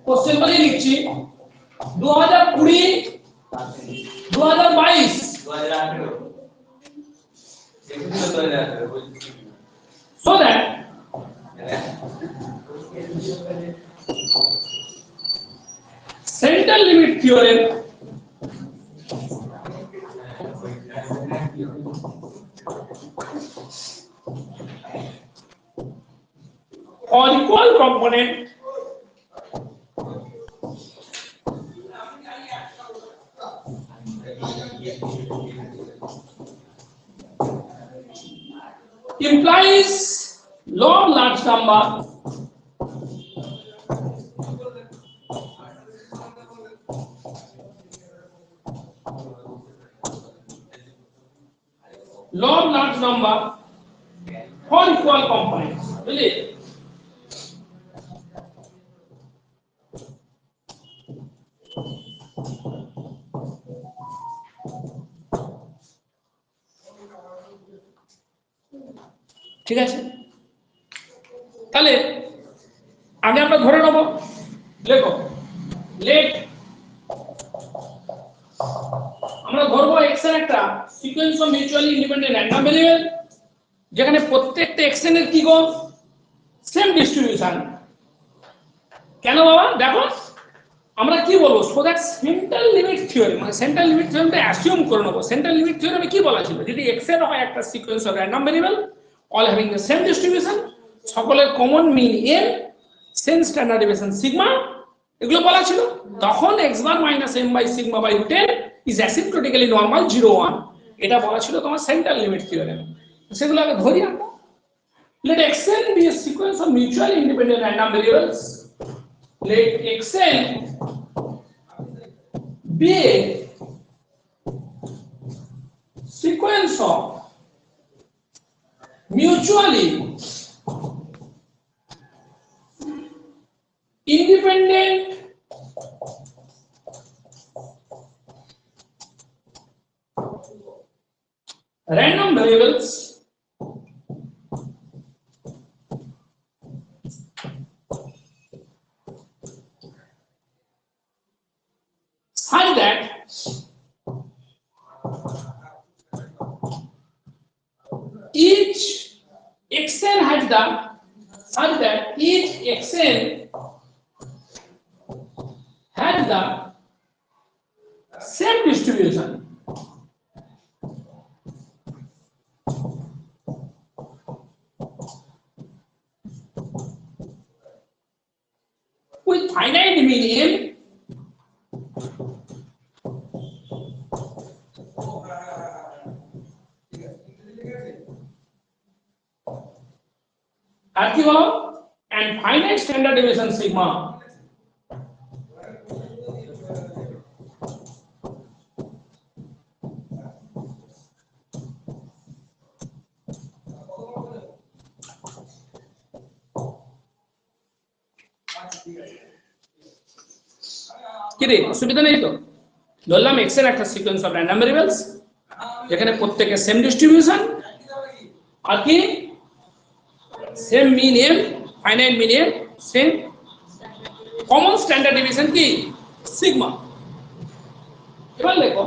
Question বলে লিখছি 2020 2022 so that central limit theorem or equal component implies law of large number for equal components বুঝলি ঠিক আছে তাহলে আগে আমরা ধরে নেব লেখো লেট আমরা ধরবো x এর একটা sequence of mutually independent random variable যেখানে প্রত্যেকটা x এর কি গো সেম ডিস্ট্রিবিউশন কেন বাবা দেখো আমরা কি বলবো so that central limit theorem মানে সেন্ট্রাল লিমিট থিওরেমটা অ্যাসিউম করে নেব সেন্ট্রাল লিমিট থিওরেমে কি বলা ছিল যদি x এর হয় একটা sequence of random variable all having the same distribution সকলের common mean m same standard deviation sigma এগুলো বলা ছিল তখন x bar minus m by sigma by root n is asymptotically normal 0 1 এটা বলা ছিল তোমার সেন্ট্রাল লিমিট থিওরেম সেগুলো আগে ধরি আমরা let xn be a sequence of mutually independent random variables let xn be a sequence of mutually independent random variables such that each xn has the such that each xn has the same distribution with finite mean m and finite standard deviation sigma কি রে অসুবিধা নেই তো ধরলাম x এর একটা sequence of random variables যেখানে প্রত্যেকের সেম ডিস্ট্রিবিউশন আর কি সেম মিন m ফাইনাইট মিন m same common standard deviation কি সিগমা এবার দেখো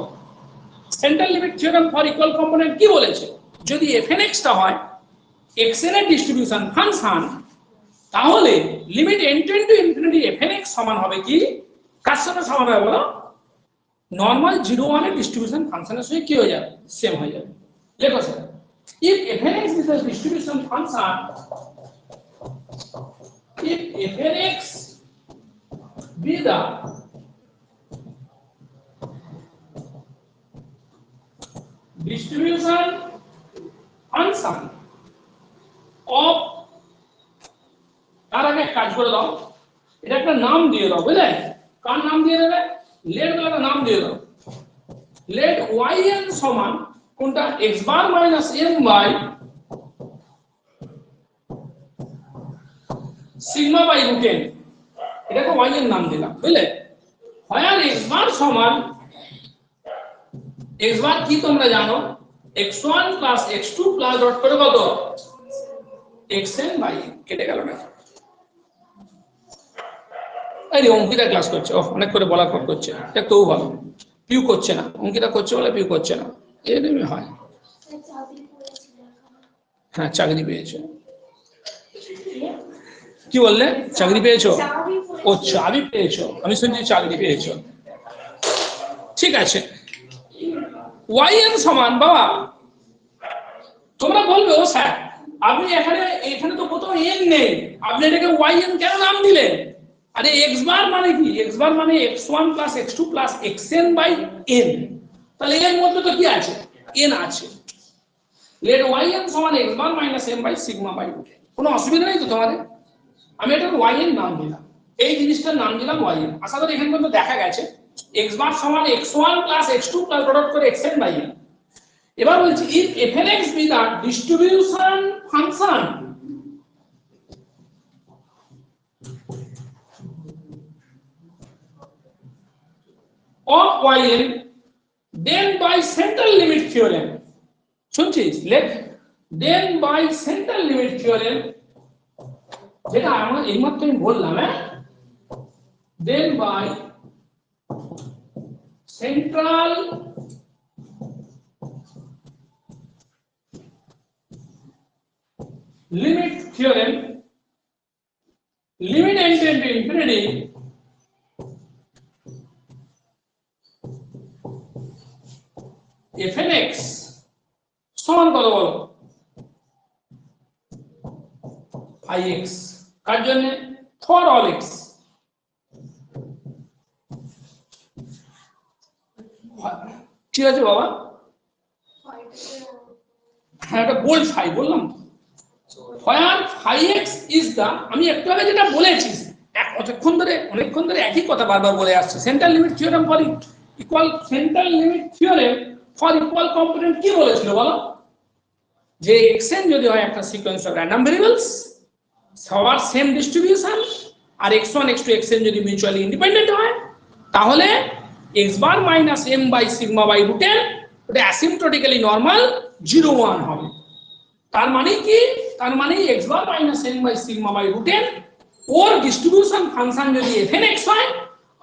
central limit theorem for equal component কি বলেছে যদি fnx টা হয় xn এর ডিস্ট্রিবিউশন ফাংশন তাহলে limit n tend to infinity fnx সমান হবে কি কার সাথে সমান হবে বলো নরমাল 0 1 এর ডিস্ট্রিবিউশন ফাংশনের সঙ্গে কি হয়ে যাবে সেম হয়ে যাবে লেখো sir if fnx is a distribution function if fnx be the distribution function of তার আগে কাজ করে দাও এটা একটা নাম দিয়ে দাও বুঝলে কার নাম দিয়ে দেবে লেট একটা নাম দিয়ে দাও লেট yn সমান কোনটা x bar minus m by sigma by root n এটাকে y এর নাম দিলাম বুঝলে হয় x বার সমান x বার কি তোমরা জানো x1 plus x2 plus dot করে কত xn বাই কেটে গেল না এই অঙ্কিতা ক্লাস করছে, অনেক করে বলার পর করছে, একটু ভালো। পিউ করছে না, অঙ্কিতা করছে বলে পিউ করছে না, এরকমই হয়। হ্যাঁ চাকরি পেয়েছে, কি বললে? চাকরি পেয়েছো? ও চাকরি পেয়েছো, আমি শুনছি চাকরি পেয়েছো। ঠিক আছে, ওয়াই এন সমান বাবা, তোমরা বলবে ও স্যার আপনি এখানে তো কোথাও এন নেই, আপনি এটাকে ওয়াই এন কেন নাম দিলেন? আরে এক্স বার মানে কি? এক্স বার মানে x1 plus x2 plus xn by n, তাহলে এর মধ্যে তো কি আছে? n আছে। লেট yn সমান x bar minus m by sigma by root. কোনো অসুবিধা নেই তো তোমাদের? আমি এটাকে yn নাম দিলাম, এই জিনিসটার নাম দিলাম yn। আশা করি এখানে পর্যন্ত দেখা গেছে x বার সমান x1 plus x2 plus dot করে xn বাই n। এবার বলছি if fnx be the distribution function of yn, then by central limit theorem, শুনছিস? লেখ then by central limit theorem, যেটা আমরা এইমাত্র আমি বললাম, then by central limit theorem, limit n tend to infinity fnx সমান কত বলো? ix, কার জন্য? For all x। ঠিক আছে বাবা, হ্যাঁ এটা বোল্ড ফাই বললাম। where phi x is the, আমি একটু আগে যেটা বলেছি অনেকক্ষণ ধরে একই কথা বারবার বলে আসছে, central limit theorem for equal, central limit theorem for equal component কি বলেছিল বলো? যে xn যদি হয় একটা সিকোয়েন্স অফ র্যান্ডম ভেরিয়েবলস সবার সেম ডিস্ট্রিবিউশন, আর x1 x2 xn যদি মিউচুয়ালি ইন্ডিপেন্ডেন্ট হয়, তাহলে x bar minus m by sigma by root n ওটা অ্যাসিম্পটোটিক্যালি নরমাল 0 1 হবে। তার মানে কি? তার মানে x bar minus m by sigma by root n ওর ডিস্ট্রিবিউশন ফাংশন যদি fnx হয়,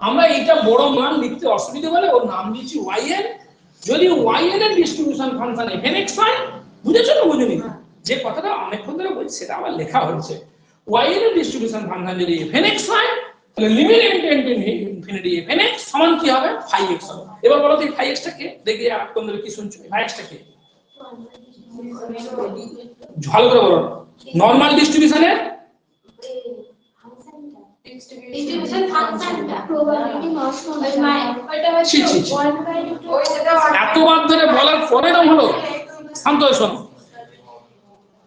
আমরা এটা বড় মান লিখতে অসুবিধা বলে ওর নাম দিয়েছি yn। যদি yn এর ডিস্ট্রিবিউশন ফাংশন fnx হয়, বুঝেছো না বুঝুনি? যে কথাটা অনেকক্ষণ ধরে বলছি সেটা আবার লেখা হচ্ছে, yn এর ডিস্ট্রিবিউশন ফাংশন যদি fnx হয়, তাহলে limit n tend to infinity fnx সমান কি হবে? phi x হবে। এবার বলো তো phi x টা কে? দেখি এতক্ষণ ধরে কি শুনছো, phi x টা কে? ভালো করে বলো, নরমাল ডিস্ট্রিবিউশনের ডিস্ট্রিবিউশন ফাংশনটা প্রবাবিলিটি মাস এতবার ধরে বলার পরে না হলো, শান্ত হয়ে শোনো,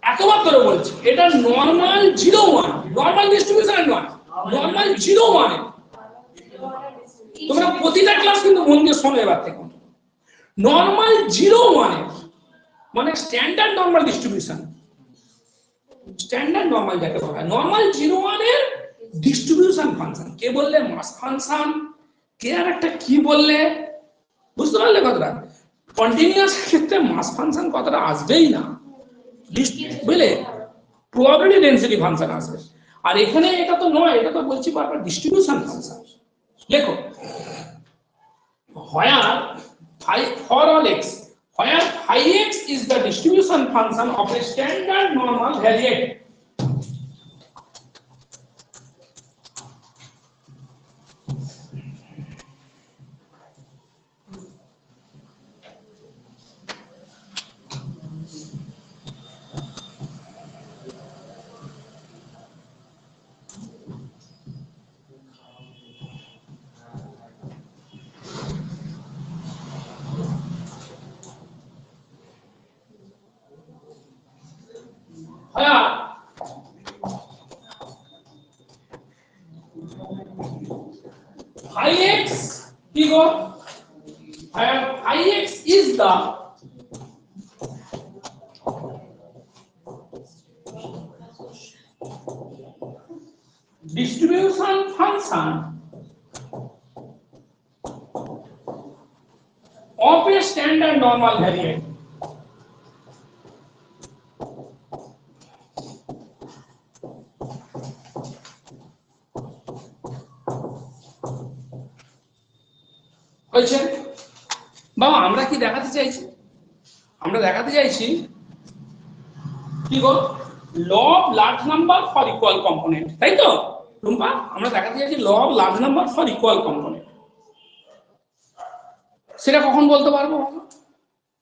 এতবার ধরে বলছি এটা নরমাল 0 1, নরমাল ডিস্ট্রিবিউশনের নয়, নরমাল 0 1। তোমরা প্রতিটা ক্লাস কিন্তু মন দিয়ে শোনো এবার থেকে। নরমাল 0 1 মানে standard normal distribution, standard normal যাকে বলা হয়, নরমাল 0 1 এর ডিস্ট্রিবিউশন ফাংশন। কে বললে? মাস ফাংশন। কে আর একটা কি বললে? বুঝতে পারলে কথাটা? কন্টিনিউয়াস ক্ষেত্রে মাস ফাংশন কথাটা আসবেই না, বুঝলে? প্রবাবিলিটি ডেনসিটি ফাংশন আসবে। আর এখানে এটা তো নয়, এটা তো বলছি বারবার ডিস্ট্রিবিউশন ফাংশন। দেখো where phi for all x, where phi x is the distribution function of a standard normal variate, phi x কি গো? phi x is the distribution function of a standard normal variate, হয়েছে বাবা? আমরা কি দেখাতে চাইছি? আমরা দেখাতে চাইছি কি গো, law of large number for equal component, তাই তো রুম্পা? আমরা দেখাতে চাইছি law of large number for equal component. সেটা কখন বলতে পারবো?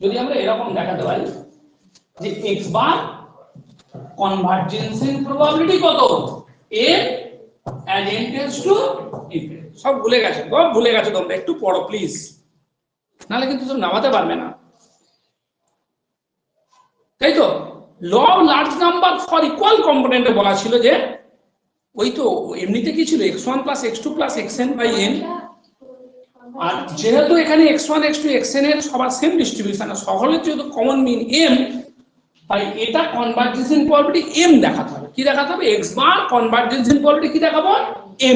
যদি আমরা এরকম দেখাতে পারি যে x bar convergence in probability কত, m as n tends to infinity। সব ভুলে গেছো, সব ভুলে গেছো তোমরা, একটু পড়ো প্লিজ, নাহলে কিন্তু তুমি নামাতে পারবে না, তাই তো? Law of large number for equal কম্পোনেন্টে বলা ছিল যে ওই তো এমনিতে কি ছিল, x1 plus x2 plus xn by n, আর যেহেতু এখানে x1 x2 xn এর সবার সেম ডিস্ট্রিবিউশন, সকলের যেহেতু কমন মিন m, তাই এটা কনভার্জেন্স প্রবাবিলিটি m দেখাতে হবে। কি দেখাতে হবে? x বার কনভার্জেন্স প্রবাবিলিটি কি দেখাবো?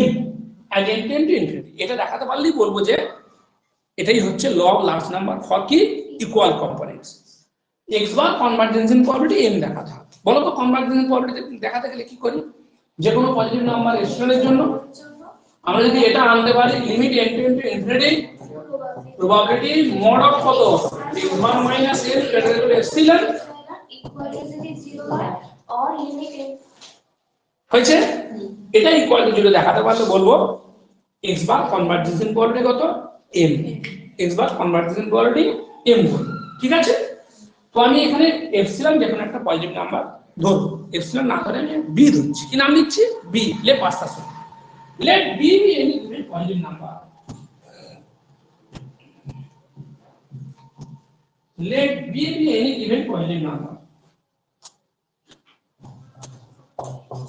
m as n tends to infinity। এটা দেখাতে পারলেই বলবো যে এটাই হচ্ছে law of large number for কি equal components. x bar convergence probability m দেখাতে হবে। বলো তো কনভার্জেন্স প্রবাবিলিটি দেখাতে গেলে কি করি? যে কোনো পজিটিভ নাম্বার এর জন্য আমরা যদি এটা আনতে পারি limit n tend to infinity probability mod of কত, x1 minus n greater than epsilon equal to 0 or limit n হয়েছে। এটা ইকুয়াল টু 0 দেখাতে পারলে বলবো x বার কনভার্জেন্স প্রবাবিলিটি কত, m, x bar convergence probability m বলবো। ঠিক আছে? তো আমি এখানে এপসিলন যে কোনো একটা পজিটিভ নাম্বার ধরবো, এপসিলন না ধরে আমি b ধরছি। কি নাম দিচ্ছি? b। লে পাঁচটা শুনো, let b be any given positive number, let b be any given positive number,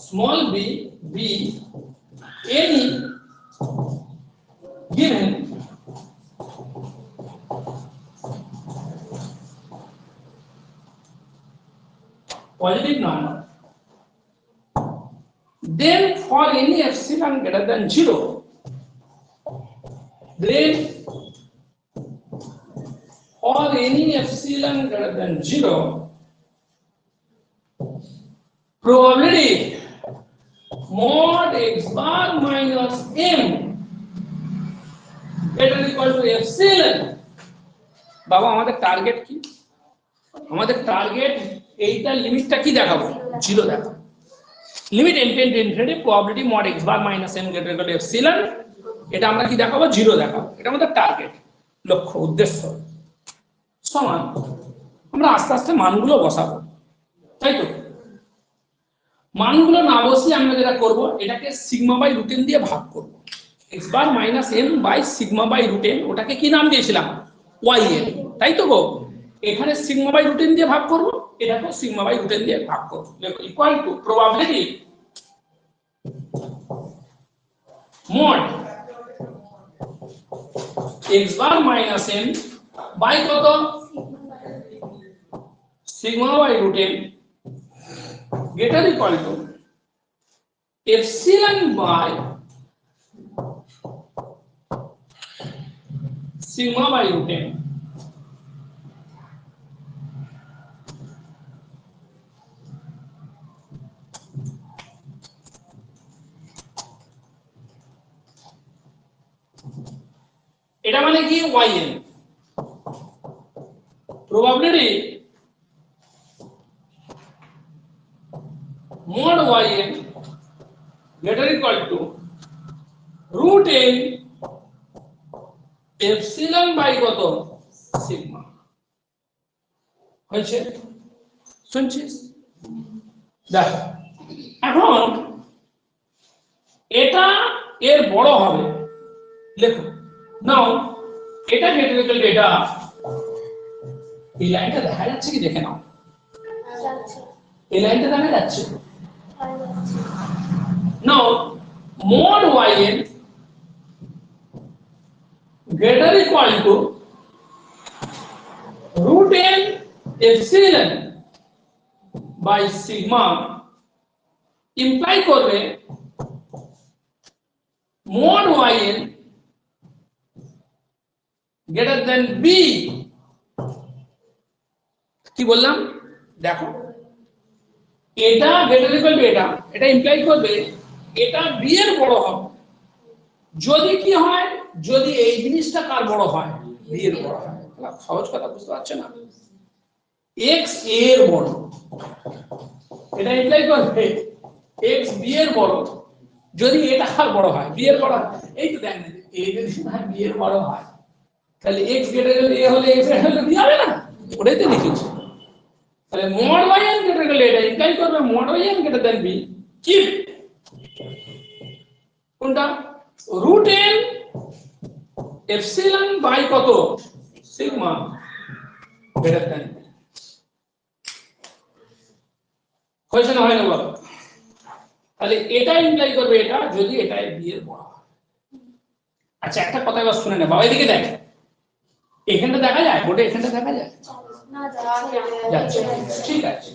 small b, b any given positive number, then for any epsilon greater than 0, then for any epsilon greater than 0, probability mod x bar minus m greater equal to epsilon। বাবা আমাদের target কি? আমাদের target এইটার লিমিটটা কি দেখাবো? 0 দেখাবো। Limit n tend to infinity probability mod x bar minus m greater than epsilon, এটা আমরা কি দেখাবো? 0 দেখাবো। এটা আমাদের টার্গেট, লক্ষ্য, উদ্দেশ্য। সমান আমরা আস্তে আস্তে মানগুলো বসাবো, তাই তো? মানগুলো না বসিয়ে আমরা যেটা করব, এটাকে সিগমা বাই রুট n দিয়ে ভাগ করব। x bar minus m by sigma by root n, ওটাকে কি নাম দিয়েছিলাম? yn, তাই তো গো? এখানে সিগমা বাই রুট n দিয়ে ভাগ করব, এটাকেও সিগমা বাই রুট n দিয়ে ভাগ করব। দেখো equal to probability mod x bar minus m by কত? Sigma by root n greater equal to epsilon by sigma by root n। এটা মানে কি? yn probability mod yn greater equal to root n epsilon by কত? Sigma. হয়েছে? শুনছিস? দেখ এখন এটা এর বড় হবে, লেখো নাও এটা গ্রেটার ইকুয়াল টু এটা, এই লাইনটা দেখা যাচ্ছে কি? দেখে নাও, এই লাইনটা দেখা যাচ্ছে। নাও mod yn greater equal to root n epsilon by sigma imply করবে mod yn greater than b। কি বললাম দেখো, এটা গ্রেটার ইকুয়াল টু এটা, এটা ইমপ্লাই করবে এটা b এর বড় হবে, যদি কি হয়, যদি এই জিনিসটা কার বড় হয়, বি এর বড় হয়। তাহলে সহজ কথা বুঝতে পারছো না, এক্স এ এর বড়, এটা ইমপ্লাই করবে এক্স বি এর বড় যদি এটা কার বড় হয়, বি এর বড় হয়। এই তো দেখেন এ যদি বি এর বড় হয় তাহলে এক্স গ্রেটার দেন এ হলে এক্স গ্রেটার দেন বি হবে না, ওটাই তো লিখেছি। তাহলে মড ওয়াই এন গ্রেটার করলে এটা ইমপ্লাই করবে mod Y N greater than B, কি কোনটা, রুট এন এপসিলন বাই কত সিগমা গ্রেটার দেন বি। হয়েছে না, হয় না বলো? তাহলে এটা ইমপ্লাই করবে এটা যদি এটা বি এর বড় হয়। আচ্ছা একটা কথা এবার শুনে নে বাবা, এদিকে দেখ, এখানটা দেখা যায় বোর্ডে, এখানটা দেখা যায় না যাচ্ছে, ঠিক আছে।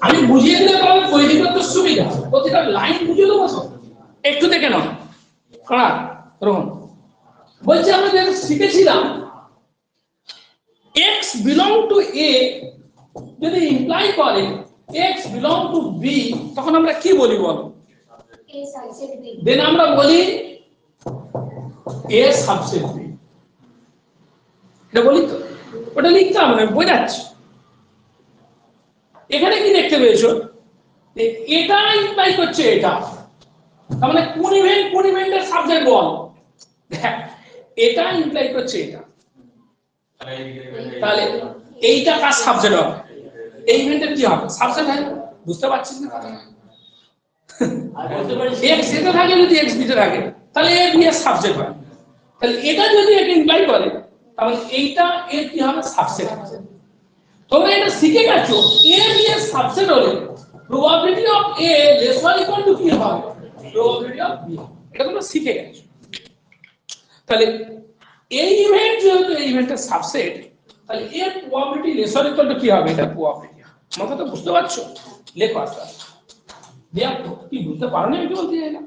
আমি বুঝিয়ে দিলে তোমাদের তৈরি করতে সুবিধা, প্রতিটা লাইন বুঝিয়ে দেবো সব, একটু দেখে নাও। কারণ রোহন বলছে আমরা যেটা শিখেছিলাম x belong to a যদি ইমপ্লাই করে x belong to b, তখন আমরা কি বলি বল, A subset B. দেন আমরা বলি a সাবসেট b, এটা বলি তো, ওটা লিখতে হবে না, বোঝাচ্ছি। এখানে কি দেখতে পেয়েছো, এটা ইমপ্লাই করছে এটা, তার মানে কোন ইভেন্টের সাবজেক্ট বল, দেখ এটা ইমপ্লাই করছে এটা, তাহলে এইটা কার সাবজেক্ট হবে, এই ইভেন্টের কি হবে, সাবজেক্ট হয়। বুঝতে পারছিস না কথা, এক্স এতে থাকে যদি এক্স বিতে থাকে তাহলে এ বি এর সাবজেক্ট হয়। তাহলে এটা যদি এটা ইমপ্লাই করে তাহলে এইটা এর কি হবে, সাবসেট হবে। তোমরা এটা শিখে গেছো, এ বি এর সাবসেট হলে probability of A less or equal to কি হবে, প্রবাবিলিটি অফ বি, এটা তোমরা শিখে গেছো। তাহলে এই ইভেন্ট যেহেতু এই ইভেন্টের সাবসেট, তাহলে এর probability less or equal to কি হবে, এটা প্রবাবিলিটি। আমার কথা বুঝতে পারছো, লেখো আস্তে আস্তে। দেখো কি বুঝতে পারো না, আমি কি বলতে চাই না।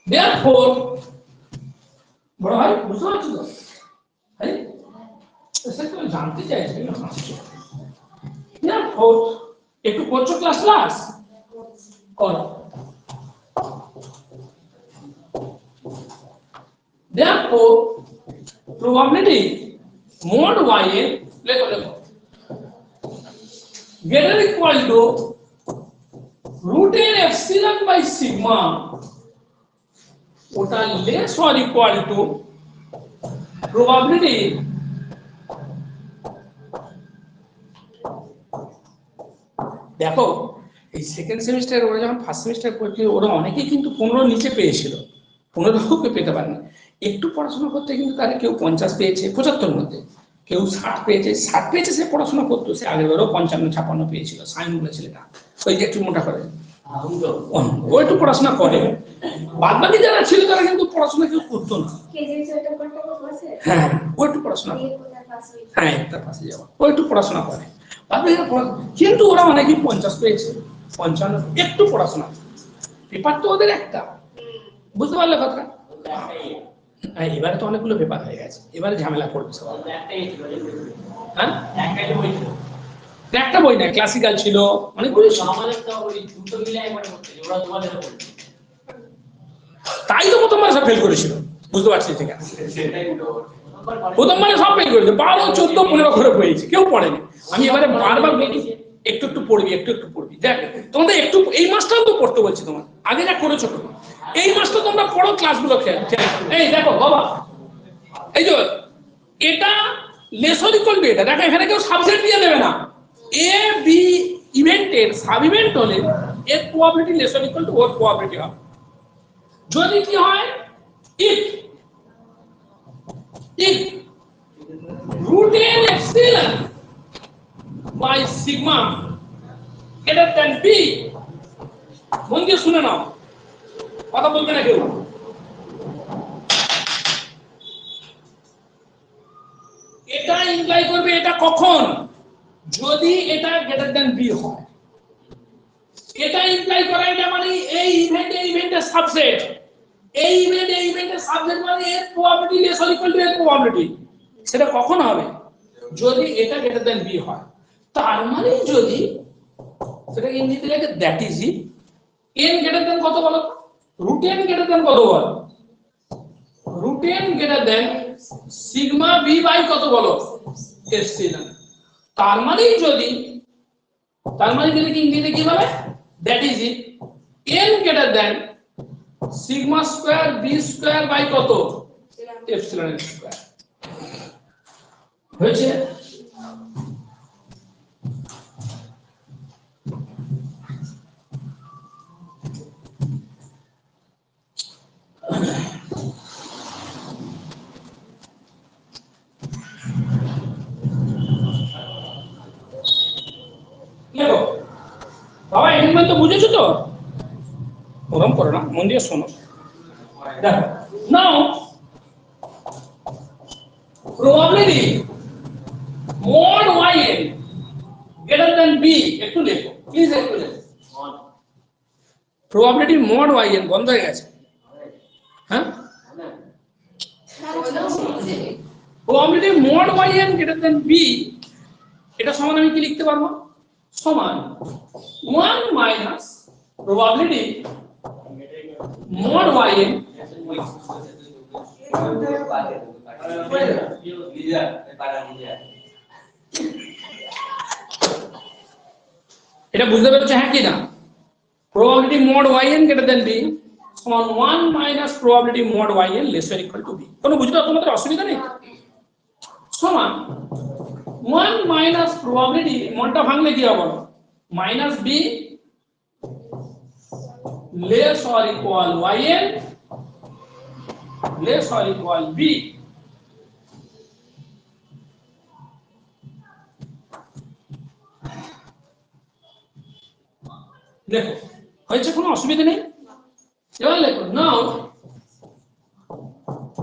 Therefore, বড় ভাই বুঝতে পারছো তো, হ্যাঁ সেটা তো জানতে চাইছি না। Therefore, একটু করছো ক্লাস করো। Therefore, probability mod y লেখো greater equal to root n epsilon by sigma ওটা less or equal to probability দেখো এই সেকেন্ড সেমিস্টার ওরা যখন ফার্স্ট সেমিস্টার পড়ছে ওরা অনেকেই কিন্তু 15 নিচে পেয়েছিল, 15 পেতে পারেনি। একটু পড়াশোনা করতে কিন্তু তারা কেউ 50 পেয়েছে 75 মধ্যে, কেউ 60 পেয়েছে, 60 পেয়েছে, সে পড়াশোনা করতো, সে আগের বারও 55-56 পেয়েছিল, সাইন বলেছিল এটা, ওই যে একটু মোটা করে ও একটু পড়াশোনা করে। বাদ বাকি যারা ছিল তারা কিন্তু পড়াশোনা কেউ করতো না। হ্যাঁ ও একটু পড়াশোনা করে, হ্যাঁ তার পাশে যাওয়া, ও একটু পড়াশোনা করে, বাদ বাকি কিন্তু ওরা অনেকেই 50 পেয়েছে, 55 একটু পড়াশোনা, পেপার তো ওদের একটা, বুঝতে পারলে কথা। এবারে তো অনেকগুলো পেপার হয়ে গেছে, এবারে ঝামেলা করবে সব। হ্যাঁ একটা বই না, ক্লাসিক্যাল ছিল অনেকগুলো, তাই তো প্রথমবার সব ফেল করেছিল, বুঝতে পারছি ঠিক আছে, প্রথমবার সব ফেল করেছে, 12, 14, 15 করে পড়েছে, কেউ পড়েনি। আমি এবারে বারবার বলি একটু একটু পড়বি, একটু একটু পড়বি। দেখ তোমাদের একটু এই মাসটাও তো পড়তে বলছি, তোমার আগে যা করেছো তোমরা এই মাসটা তোমরা পড়ো, ক্লাসগুলো খেয়াল। এই দেখো বাবা, এই যে এটা লেসর ইকুয়াল টু এটা, দেখো এখানে কেউ সাবসেট দিয়ে দেবে না, এ বি ইভেন্টের সাব ইভেন্ট হলে এর probability lesser equal to or probability হবে। যদি কি হয়, if root n epsilon by sigma greater than b, মন দিয়ে শুনে নাও, কথা বলবে না কেউ। এটা ইমপ্লাই করবে এটা কখন, যদি এটা গ্রেটার দ্যান বি হয়। এটা ইমপ্লাই করে এটা মানে এই ইভেন্টের সাবসেট, এই ইভেন্টের সাবজেক্ট মানে এর probability less or equal two এর প্রবাবিলিটি, সেটা কখন হবে? যদি এটা গ্রেটার দ্যান বি হয়। তার মানে যদি সেটা ইংরেজিতে লেখে that is it, n greater than কত বলো? রুট n গ্রেটার দ্যান কত বলো? Root n greater than sigma B by কত বলো? এপসিলন। তার মানে যদি কি ইংরেজিতে কি বলে? That is it n greater than sigma square B square by কত? Epsilon square. হয়েছে? দেখো বাবা এখন তো বুঝেছো তো? ওরকম করো না, মন দিয়ে শোনো। দেখো নাও probability mod yn greater than b, একটু লেখো প্লিজ, একটু লেখো। probability mod yn বন্ধ হয়ে গেছে, হ্যাঁ? probability mod yn greater than b, এটা সমান আমি কি লিখতে পারবো? সমান 1 মাইনাস probability mod yn এটা বুঝতে পেরেছো হ্যাঁ কি না? probability mod yn greater than b সমান 1 minus probability mod yn less or equal to b। কোনো বুঝতে তোমাদের অসুবিধা নেই? সমান 1 মাইনাস probability মনটা ভাঙলে কি হবে? Minus b less or equal yn less or equal b। দেখো হয়েছে, কোনো অসুবিধা নেই? এবার লেখো নাও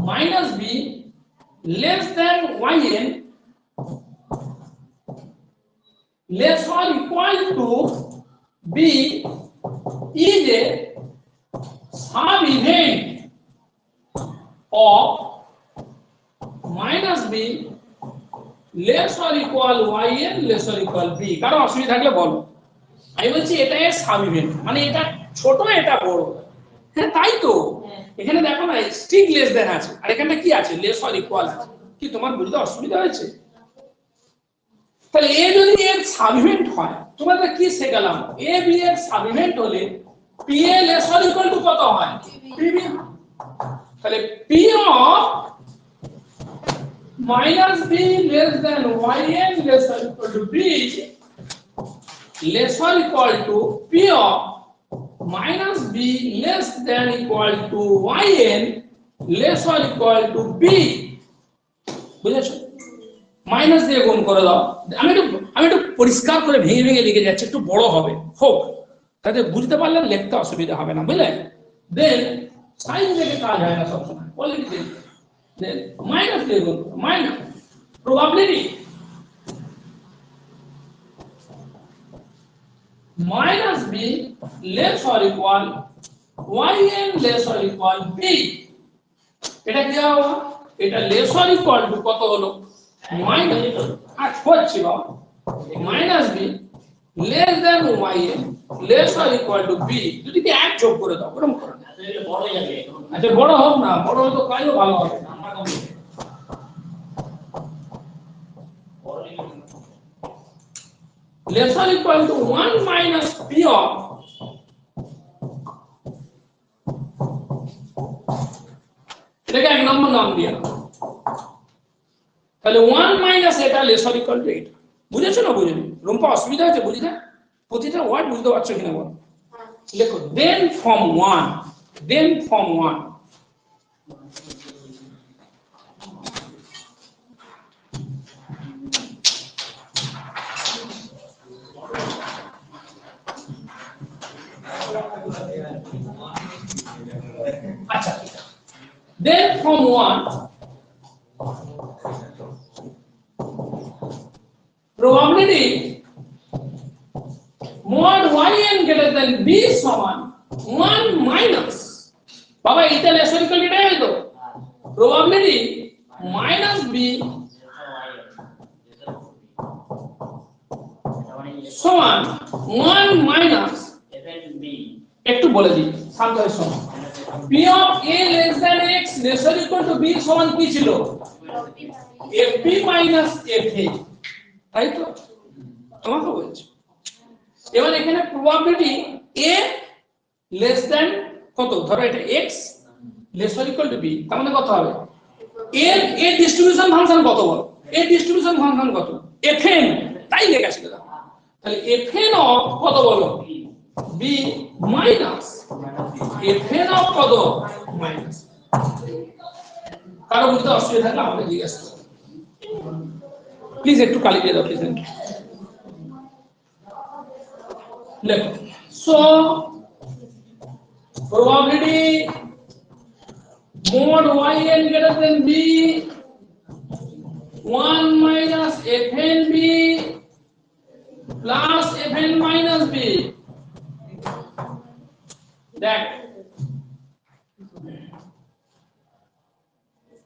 minus b less than yn less or equal to b is a sub event of minus b less or equal yn less or equal b। কারো অসুবিধা থাকলে বলো। আমি বলছি এটা এর সাব ইভেন্ট, মানে এটা ছোট এটা বড়। হ্যাঁ তাই তো, এখানে দেখো না স্ট্রিক লেস দেন আছে, আর এখানে কি আছে? লেস অর ইকুয়াল আছে। কি তোমার বুঝতে অসুবিধা হয়েছে? তাহলে এ যদি এর সাব ইভেন্ট হয়, তোমাদের কি শেখালাম? এ বি এর সাব ইভেন্ট হলে P A less or equal to কত হয়? P B. তাহলে P of minus B less than yn less or equal to B less or equal to p of minus b less than equal to yn less or equal to b। বুঝেছো? Minus দিয়ে গুণ করে দাও। আমি একটু পরিষ্কার করে ভেঙে লিখে যাচ্ছি, একটু বড় হবে হোক, তাতে বুঝতে পারলে লিখতে অসুবিধা হবে না, বুঝলে? দেন সাইন থেকে কাজ হয় না সবসময়, কোয়ালিটি দেন মাইনাস দিয়ে গুণ করো। Minus probability minus b less or equal yn less or equal b। এটা কি হবে? এটা less or equal to কত হলো? মাইনাস হচ্ছে বাবা minus b less than yn less or equal to b। যদি কি এক যোগ করে দাও, এরকম করো। বড় হয়ে যাবে। আচ্ছা বড় হোক না, বড় হলে তো কাজও ভালো হবে। less or equal to 1 minus p of এটাকে এক নম্বর নাম দিয়ে দাও। তাহলে 1 মাইনাস এটা less or equal to এটা। বুঝেছো না বুঝেনি? রুম্পা অসুবিধা হচ্ছে বুঝতে? প্রতিটা ওয়ার্ড বুঝতে পারছো কিনা বলো? লেখো then from 1 আচ্ছা then from 1 probability mod yn greater than b সমান 1 minus বাবা এটা লেস অর ইকুয়াল এটাই হয়তো প্রবাবিলিটি মাইনাস বি সমান 1 মাইনাস একটু বলে দিই শান্ত হয়ে শোনো p of a less than x less or equal two b সমান কি ছিল fp মাইনাস fa তাই তো তোমাকে বলছি এবার এখানে প্রবাবিলিটি a লেস দ্যান কত ধরো এটা x less or equal two b তার মানে কত হবে এর এ ডিস্ট্রিবিউশন ফাংশন কত বল এ ডিস্ট্রিবিউশন ফাংশন কত fn তাই লেখা ছিল তাহলে fn অফ কত বলো b মাইনাস fn অফ কত মাইনাস কারো বুঝতে অসুবিধা থাকলে আমাকে জিজ্ঞেস করো প্লিজ একটু কালি দিয়ে দাও প্লিজ লেখো so probability mod yn greater than b 1 minus fn b plus fn minus b দেখ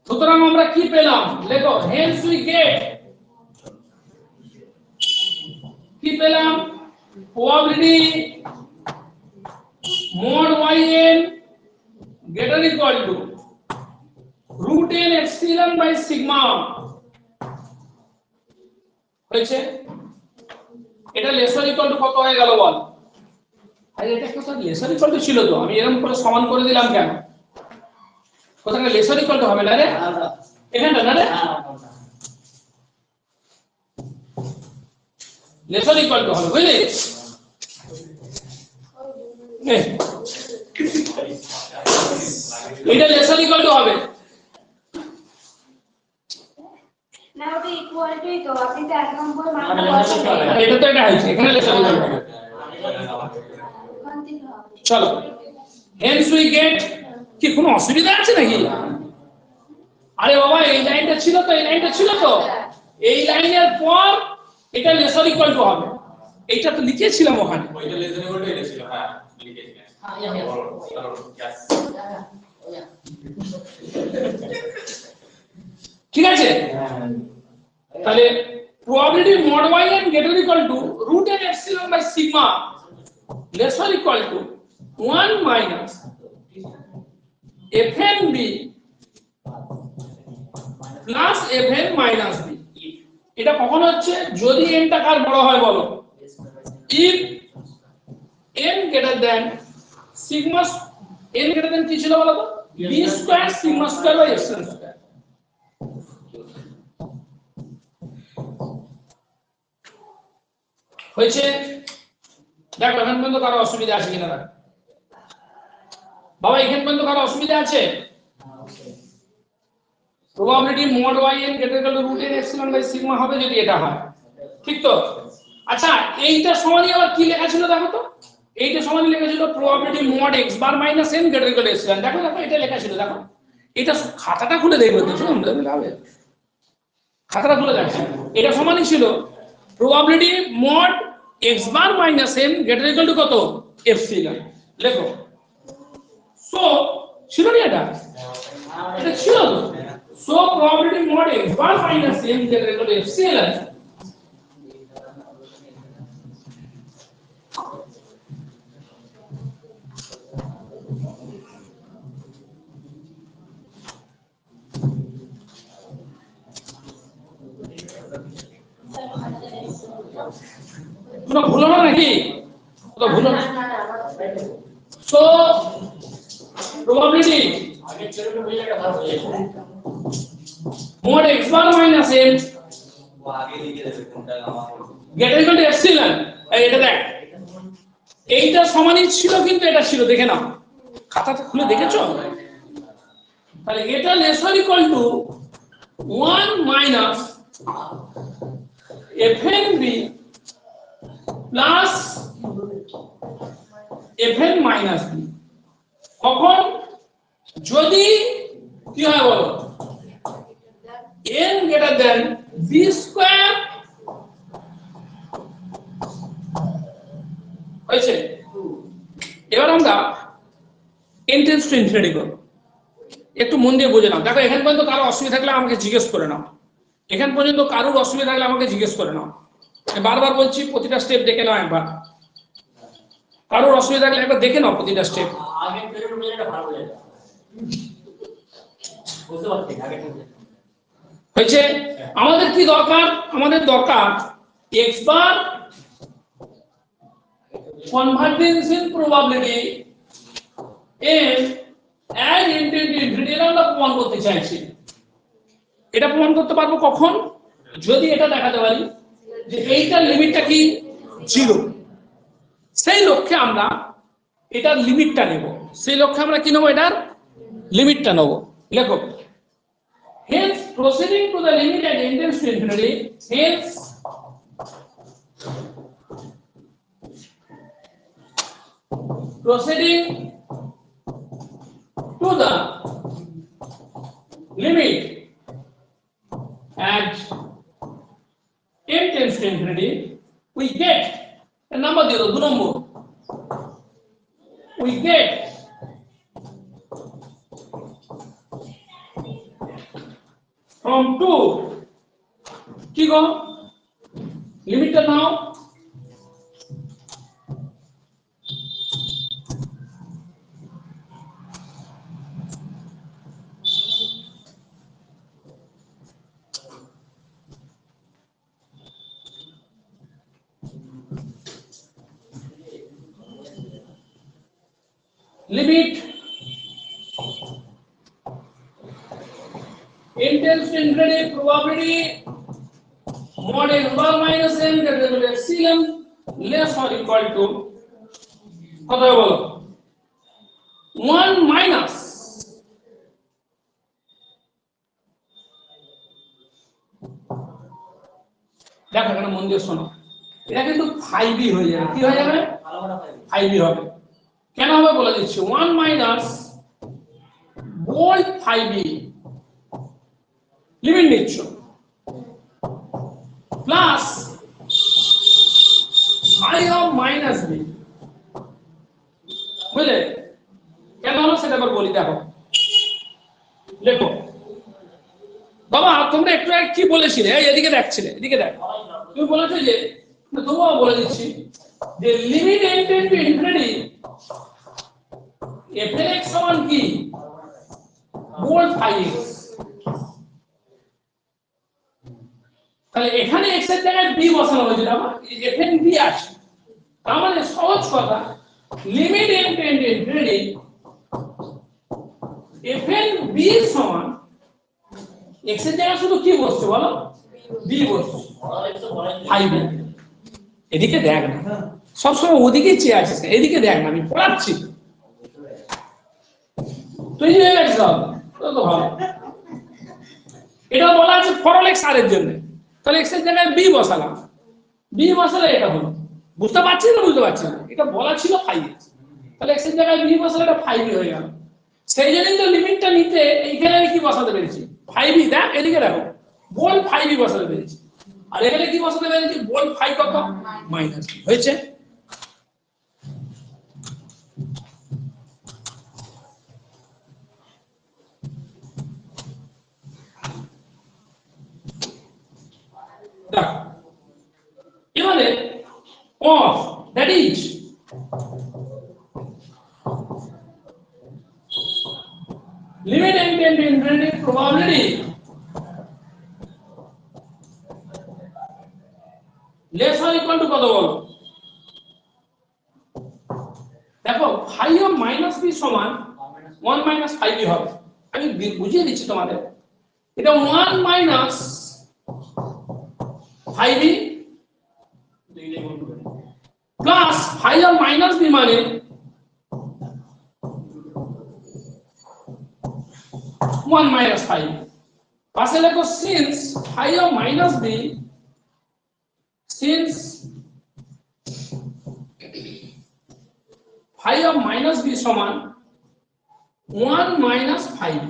সুতরাং আমরা কি পেলাম লেখো hence we get কি পেলাম probability mod yn greater equal to root n epsilon by sigma হয়েছে এটা লেসার ইকুয়াল টু কত হয়ে গেল বল আরে এটা কত লেসার ইকুয়াল টু ছিল তো আমি এরকম করে সমান করে দিলাম কেন কোথায় লেসার ইকুয়াল টু হবে না রে এখানটা না রে লেসার ইকুয়াল টু হবে বুঝলি এটা লেসার ইকুয়াল টু হবে না ওটা ইকুয়াল টুই তো আপনি তো এক নম্বর মানটা বসাবেন এটা তো এটা হইছে এখানে লেসার ইকুয়াল টু হবে চলো hence we get কি কোনো অসুবিধা আছে নাকি আরে বাবা এই লাইনটা ছিল তো এই লাইনটা ছিল তো এই লাইনের পর এটা লেসার ইকুয়াল টু হবে এইটা তো লিখেছিলাম ওখানে ওইটা লেসার ইকুয়াল টু এটা ছিল হ্যাঁ লিখেছিলাম ঠিক আছে তাহলে probability mod yn greater equal to root n epsilon by sigma less or equal to 1 minus fn b plus fn minus b এটা কখন হচ্ছে যদি n টা কার বড় হয় বলো if n greater than sigma n greater than কি ছিল বলো তো b square sigma square by epsilon square হয়েছে দেখো এখান পর্যন্ত কারো অসুবিধা আছে কিনা বাবা এখান পর্যন্ত কারো অসুবিধা আছে probability mod yn greater equal to root n epsilon by sigma হবে যদি এটা হয় ঠিক তো আচ্ছা এইটা সমানই আবার কি লেখা ছিল দেখো তো এইটা সমানই লেখা ছিল probability mod x bar minus n greater equal to epsilon দেখো দেখো এটা লেখা ছিল দেখো এটা খাতাটা খুলে দেখবে তো শুনুন যাবে খাতাটা খুলে দেখো এটা সমানই ছিল probability mod x bar minus n greater equal to কত epsilon লেখো সো ছিল না এটা ছিল তো so probability mod x bar minus n greater equal to epsilon তোমরা ভুলো না নাকি তো ভুলো না সো probability আগে ছেলেটা বুঝে গেল ভালো হয়েছে mod x bar minus n ও আগে লিখে দেবে কোনটা আমার greater equal to epsilon এই এটা দেখ এইটা সমানই ছিল কিন্তু এটা ছিল দেখে নাও খাতাটা খুলে দেখেছো তাহলে এটা laser equal to 1 minus fn b plus fn minus b কখন যদি কি হয় বলো n greater than b square হয়েছে এবার আমরা n টেন্স টু ইনফিনিটি করবো। একটু মন দিয়ে বুঝে নাও। দেখো এখান পর্যন্ত কারো অসুবিধা থাকলে আমাকে জিজ্ঞেস করে নাও, এখান পর্যন্ত কারোর অসুবিধা থাকলে আমাকে জিজ্ঞেস করে নাও। বারবার বলছি প্রতিটা স্টেপ দেখে নাও একবার, কারোর অসুবিধা থাকলে একবার দেখে নাও প্রতিটা স্টেপ। আগে পেরিয়ড বুঝে ভালো বুঝে বুঝতে পারছি আগে হয়েছে। আমাদের কি দরকার? আমাদের দরকার x bar convergence in probability is as intended আমরা প্রমাণ করতে চাইছি। এটা প্রমাণ করতে পারবো কখন? যদি এটা দেখাতে পারি যে এইটার লিমিটটা কি 0, সেই লক্ষ্যে আমরা এটার লিমিটটা নেব, সেই লক্ষ্যে আমরা কি নেব? এটার লিমিটটা নেব। লেখো hence proceeding to the limit at n tends to infinity, hence proceeding to the limit at n tends to infinity, we get a number 0, 2 number, we get from 2 কি গো লিমিটটা নাও, limit n tends to infinity probability mod n bar minus n greater than epsilon less or equal to কত বলো 1 minus দেখো এখানে মন দিয়ে শোনো, এটা কিন্তু 5b হয়ে যাবে। কি হয়ে যাবে? 5b হবে। কেন হবে বলে দিচ্ছি। 1 minus bold 5b লিমিট নিচ্ছ plus i of minus b, বুঝলে? কেন হলো সেটা আবার বলি। দেখো দেখো বাবা তোমরা একটু আগে কি বলেছিলে? এদিকে দেখছিলে, এদিকে দেখ। তুমি বলেছো যে তোমাও বলে দিচ্ছি যে limit n tend to infinity f এর x সমান কি bold 5x, তাহলে এখানে x এর জায়গায় b বসানো হয়েছে। দেখো fn b আছে, তার মানে সহজ কথা limit n tend to infinity fn b সমান x এর জায়গায় শুধু কি বসছে বলো? b বসছে 5। এদিকে দেখ না, সবসময় ওদিকে চেয়ে আছিস, এদিকে দেখ না, আমি পড়াচ্ছি। তুই হয়ে গেছিস তো ভালো। এটা বলা আছে ফরল এক্স আর এর জন্য, তাহলে এক্স এর জায়গায় বি বসালাম, বি বসালে এটা হলো। বুঝতে পারছিস না? বুঝতে পারছিস না? এটা বলা ছিল 5x, তাহলে এক্স এর জায়গায় বি বসালে এটা 5b হয়ে গেল। সেই জন্যই তো লিমিটটা নিতে এইখানে আমি কি বসাতে পেরেছি 5b। দেখ এদিকে দেখো বল 5b বসাতে পেরেছি, আর এখানে কি বসাতে পেরেছি বল 5 কত মাইনাস হয়েছে। এবারে of that is limit n tend to infinity probability less or equal to কত বলো? দেখো 5 of minus b সমান 1 minus 5b হবে। আমি বুঝিয়ে দিচ্ছি তোমাদের, এটা 1 minus 5b plus 5 of minus b মানে 1 minus 5। পাশে লেখো since 5 of minus b, since 5 of minus b সমান 1 minus 5।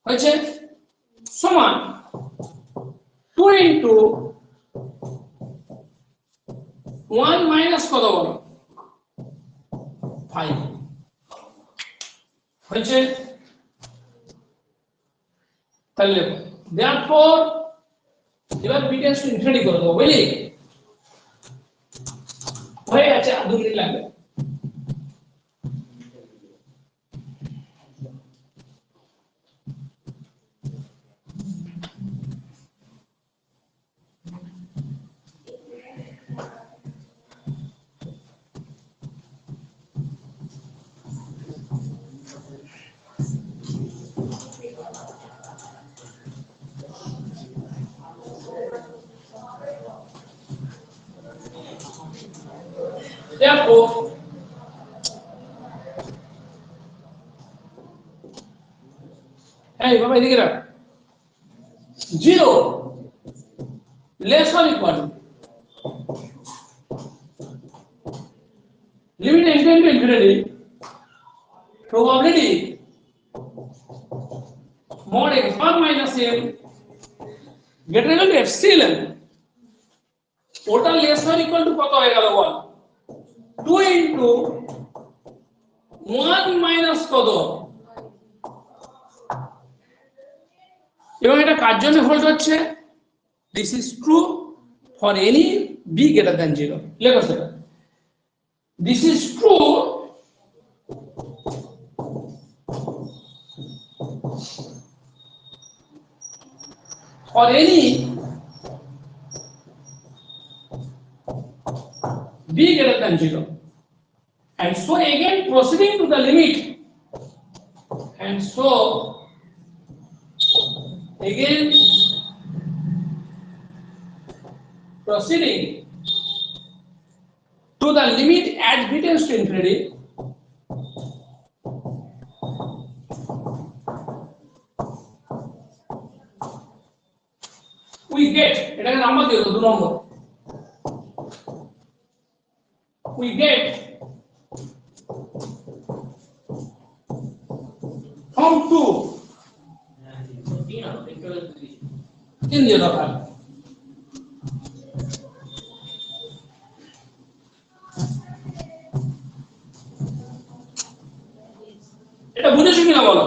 হয়েছে সমান 2 into কত বলো 5 হয়েছে তাহলে therefore এবার b টেন্ডস টু ইনফিনিটি করে দেবো বুঝলি হয়ে গেছে আর 2 মিনিট লাগবে therefore hey বাবা এদিকে রাখ 0 less or equal limit n to infinity probability mod x1 minus m greater than epsilon total less or equal to কত হয়ে গেল বল 2 into 1 minus কত এবং এটা কার জন্য হোল্ড হচ্ছে this is true for any b greater than 0 লেখো সেটা this is true for any b greater than 0 and so again proceeding to the limit and so again proceeding to the limit at b tends to infinity we get এটাকে number দিও 2 নম্বর we get from 2 in the other part এটা বুঝেছো কিনা বলো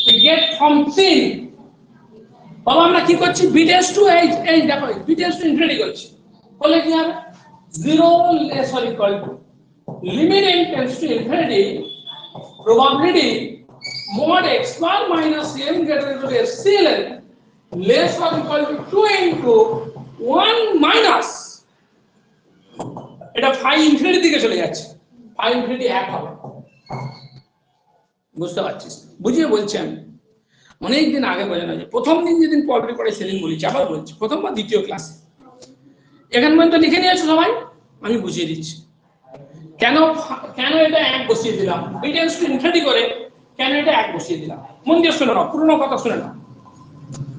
we get from 3 বাবা আমরা কি করছি b tends to এই দেখো b tends to infinity করছি বলে কি হবে 0 less or equal to limit n tends to infinity probability mod x1 minus m greater than epsilon less or equal to 2 into 1 minus এটা phi infinity দিকে চলে যাচ্ছে phi infinity 1 হবে বুঝতে পারছিস বুঝিয়ে বলছি আমি অনেক দিন আগে বোঝানো যায় প্রথম দিন যেদিন পড়াশোনা করে সেদিন বলেছি আবার বলছি প্রথম বা দ্বিতীয় ক্লাসে এখান পর্যন্ত লিখে নিয়েছো সবাই আমি বুঝিয়ে দিচ্ছি কেন কেন এটা 1 বসিয়ে দিলাম b tends to infinity করে কেন এটা 1 বসিয়ে দিলাম মন দিয়ে শুনে নাও পুরো কথা শুনে নাও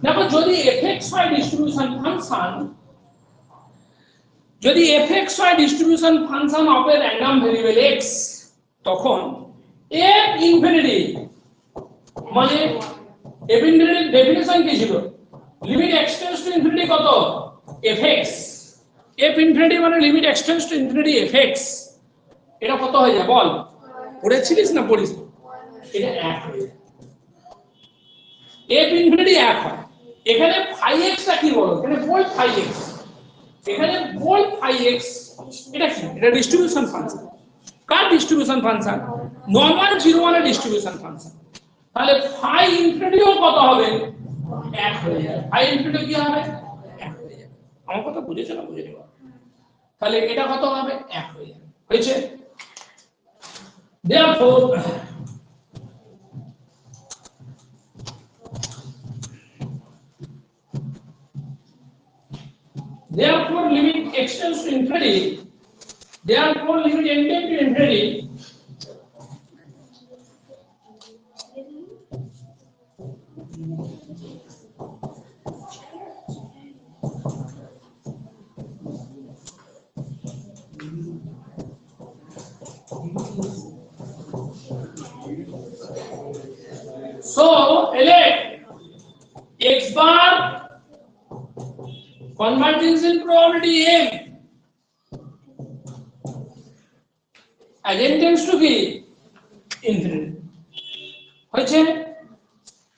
দেখো যদি fxy ডিস্ট্রিবিউশন ফাংশন যদি fxy distribution function of A random variable x তখন f ইনফিনিটি মানে f ইনফিনিটির ডেফিনিশন কি ছিল limit x tends to infinity কত fx f ইনফিনিটি মানে limit x tends to infinity fx এটা কত হয়ে যায় বল পড়েছিলিস না পড়িস এটা 1 হয়ে যায় f ইনফিনিটি 1 হয় এখানে phi x টা কি বলো এখানে বোল্ড phi x এখানে বোল্ড phi x এটা কি এটা ডিস্ট্রিবিউশন ফাংশন কার ডিস্ট্রিবিউশন ফাংশন নরমাল 0 1 এর ডিস্ট্রিবিউশন ফাংশন তাহলে phi ইনফিনিটিও কত হবে 1 হয়ে যায় phi ইনফিনিটি কি হবে 1 হয়ে যায় আমার কথা বুঝেছো না বুঝে নিও তাহলে এটা কত হবে 1 হয়ে যাবে হয়েছে therefore limit x tends to infinity therefore limit n tends to infinity so elect x bar convergence in probability m as n tends to be infinity হয়েছে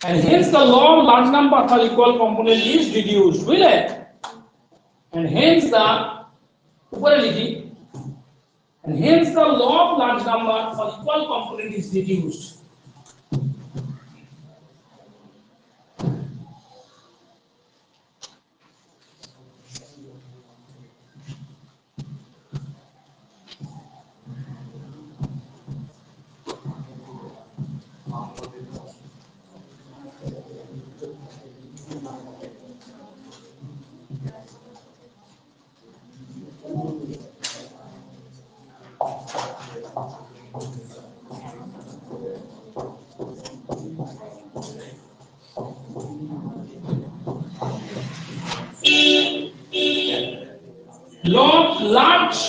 and hence the law of large number for equal component is deduced বুঝলে and hence the উপরে লিখি and hence the law of large number for equal component is deduced law of large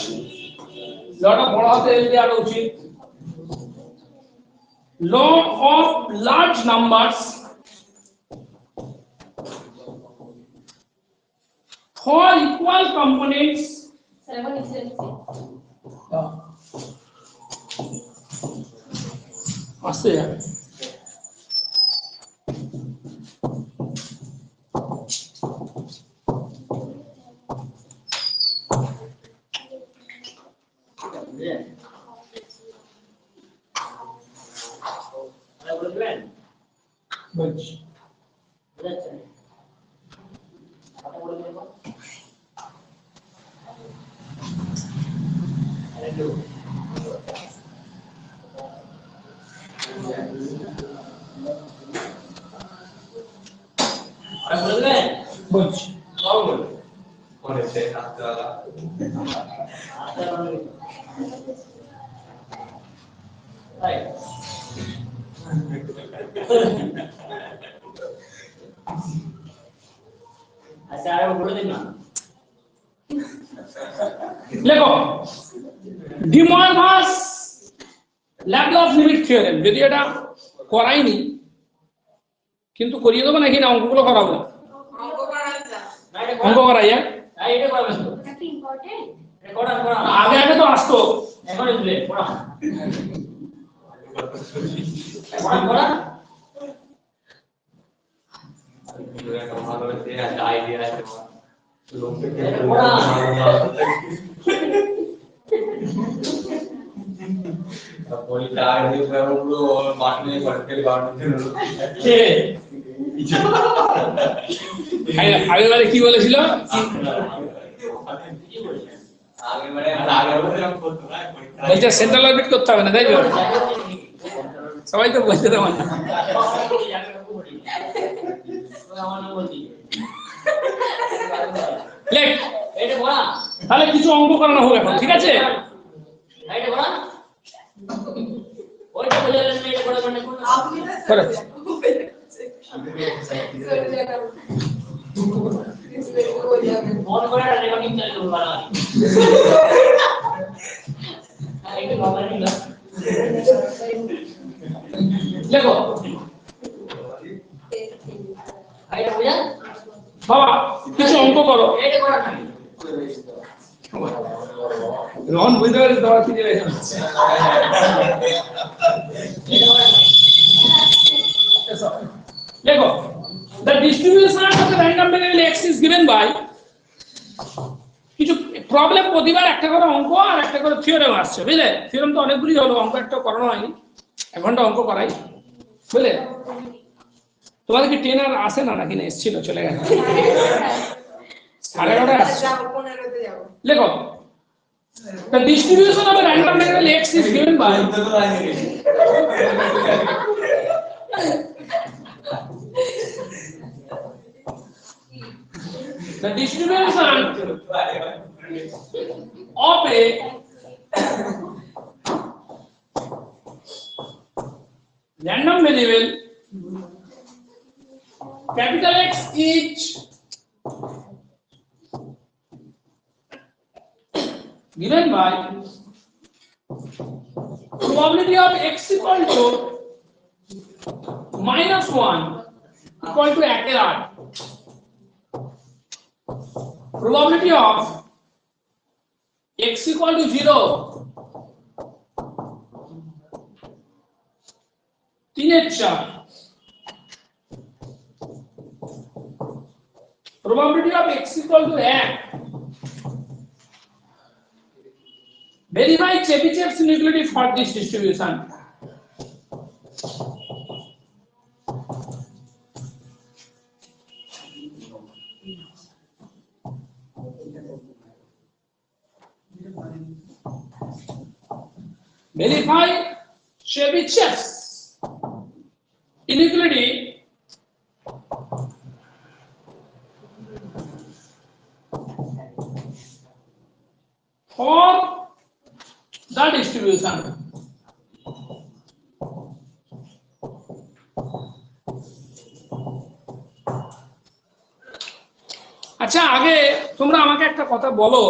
লটা বড় হাতে লিখে আর উচিত law of large numbers for equal components 7 is আসছে বুঝছি বুঝছি আচ্ছা আর বলে দিন না লেখো ডি মরভাস ল্যাপলাস লিমিট থিওরেম যদি এটা করাইনি কিন্তু করিয়ে দেবো নাকি না অঙ্কগুলো করাবো অঙ্ক করাই এটা করবেন তো এটা কি ইম্পর্টেন্ট এটা করা আগে আগে তো আসতো এখন দিলে পড়া আগেবারে কি বলেছিল বলছে সেন্ট্রাল অরবিট করতে হবে না তাই তো সবাই তো বলছে তেমন লেখ তাহলে কিছু অঙ্ক করানো হোক এখন ঠিক আছে লেখো বাবা কিছু অঙ্ক করো রোহন বুঝতে পারছি তোমার কি লেখো the distribution of the random variable x is given by কিছু প্রবলেম প্রতিবার একটা করে অঙ্ক আর একটা করে থিওরেম আসছে বুঝলে থিওরেম তো অনেকগুলি হলো অঙ্ক একটা করানো হয়নি এক ঘন্টা অঙ্ক করাই বুঝলে তোমাদের কি ট্রেন আর আসে না নাকি না এসেছিল চলে গেছে 11:30 আসছে লেখো the distribution of a random variable x is given by the distribution of a random variable capital X is given by probability of x equal to -1 equal to 1/8 probability of x equal to 0 3 এর 4 probability of x equal to 1 verify Chebyshev's inequality for this distribution. Verify Chebyshev's inequality for the distribution. আচ্ছা, আগে তোমরা আমাকে একটা কথা বলো।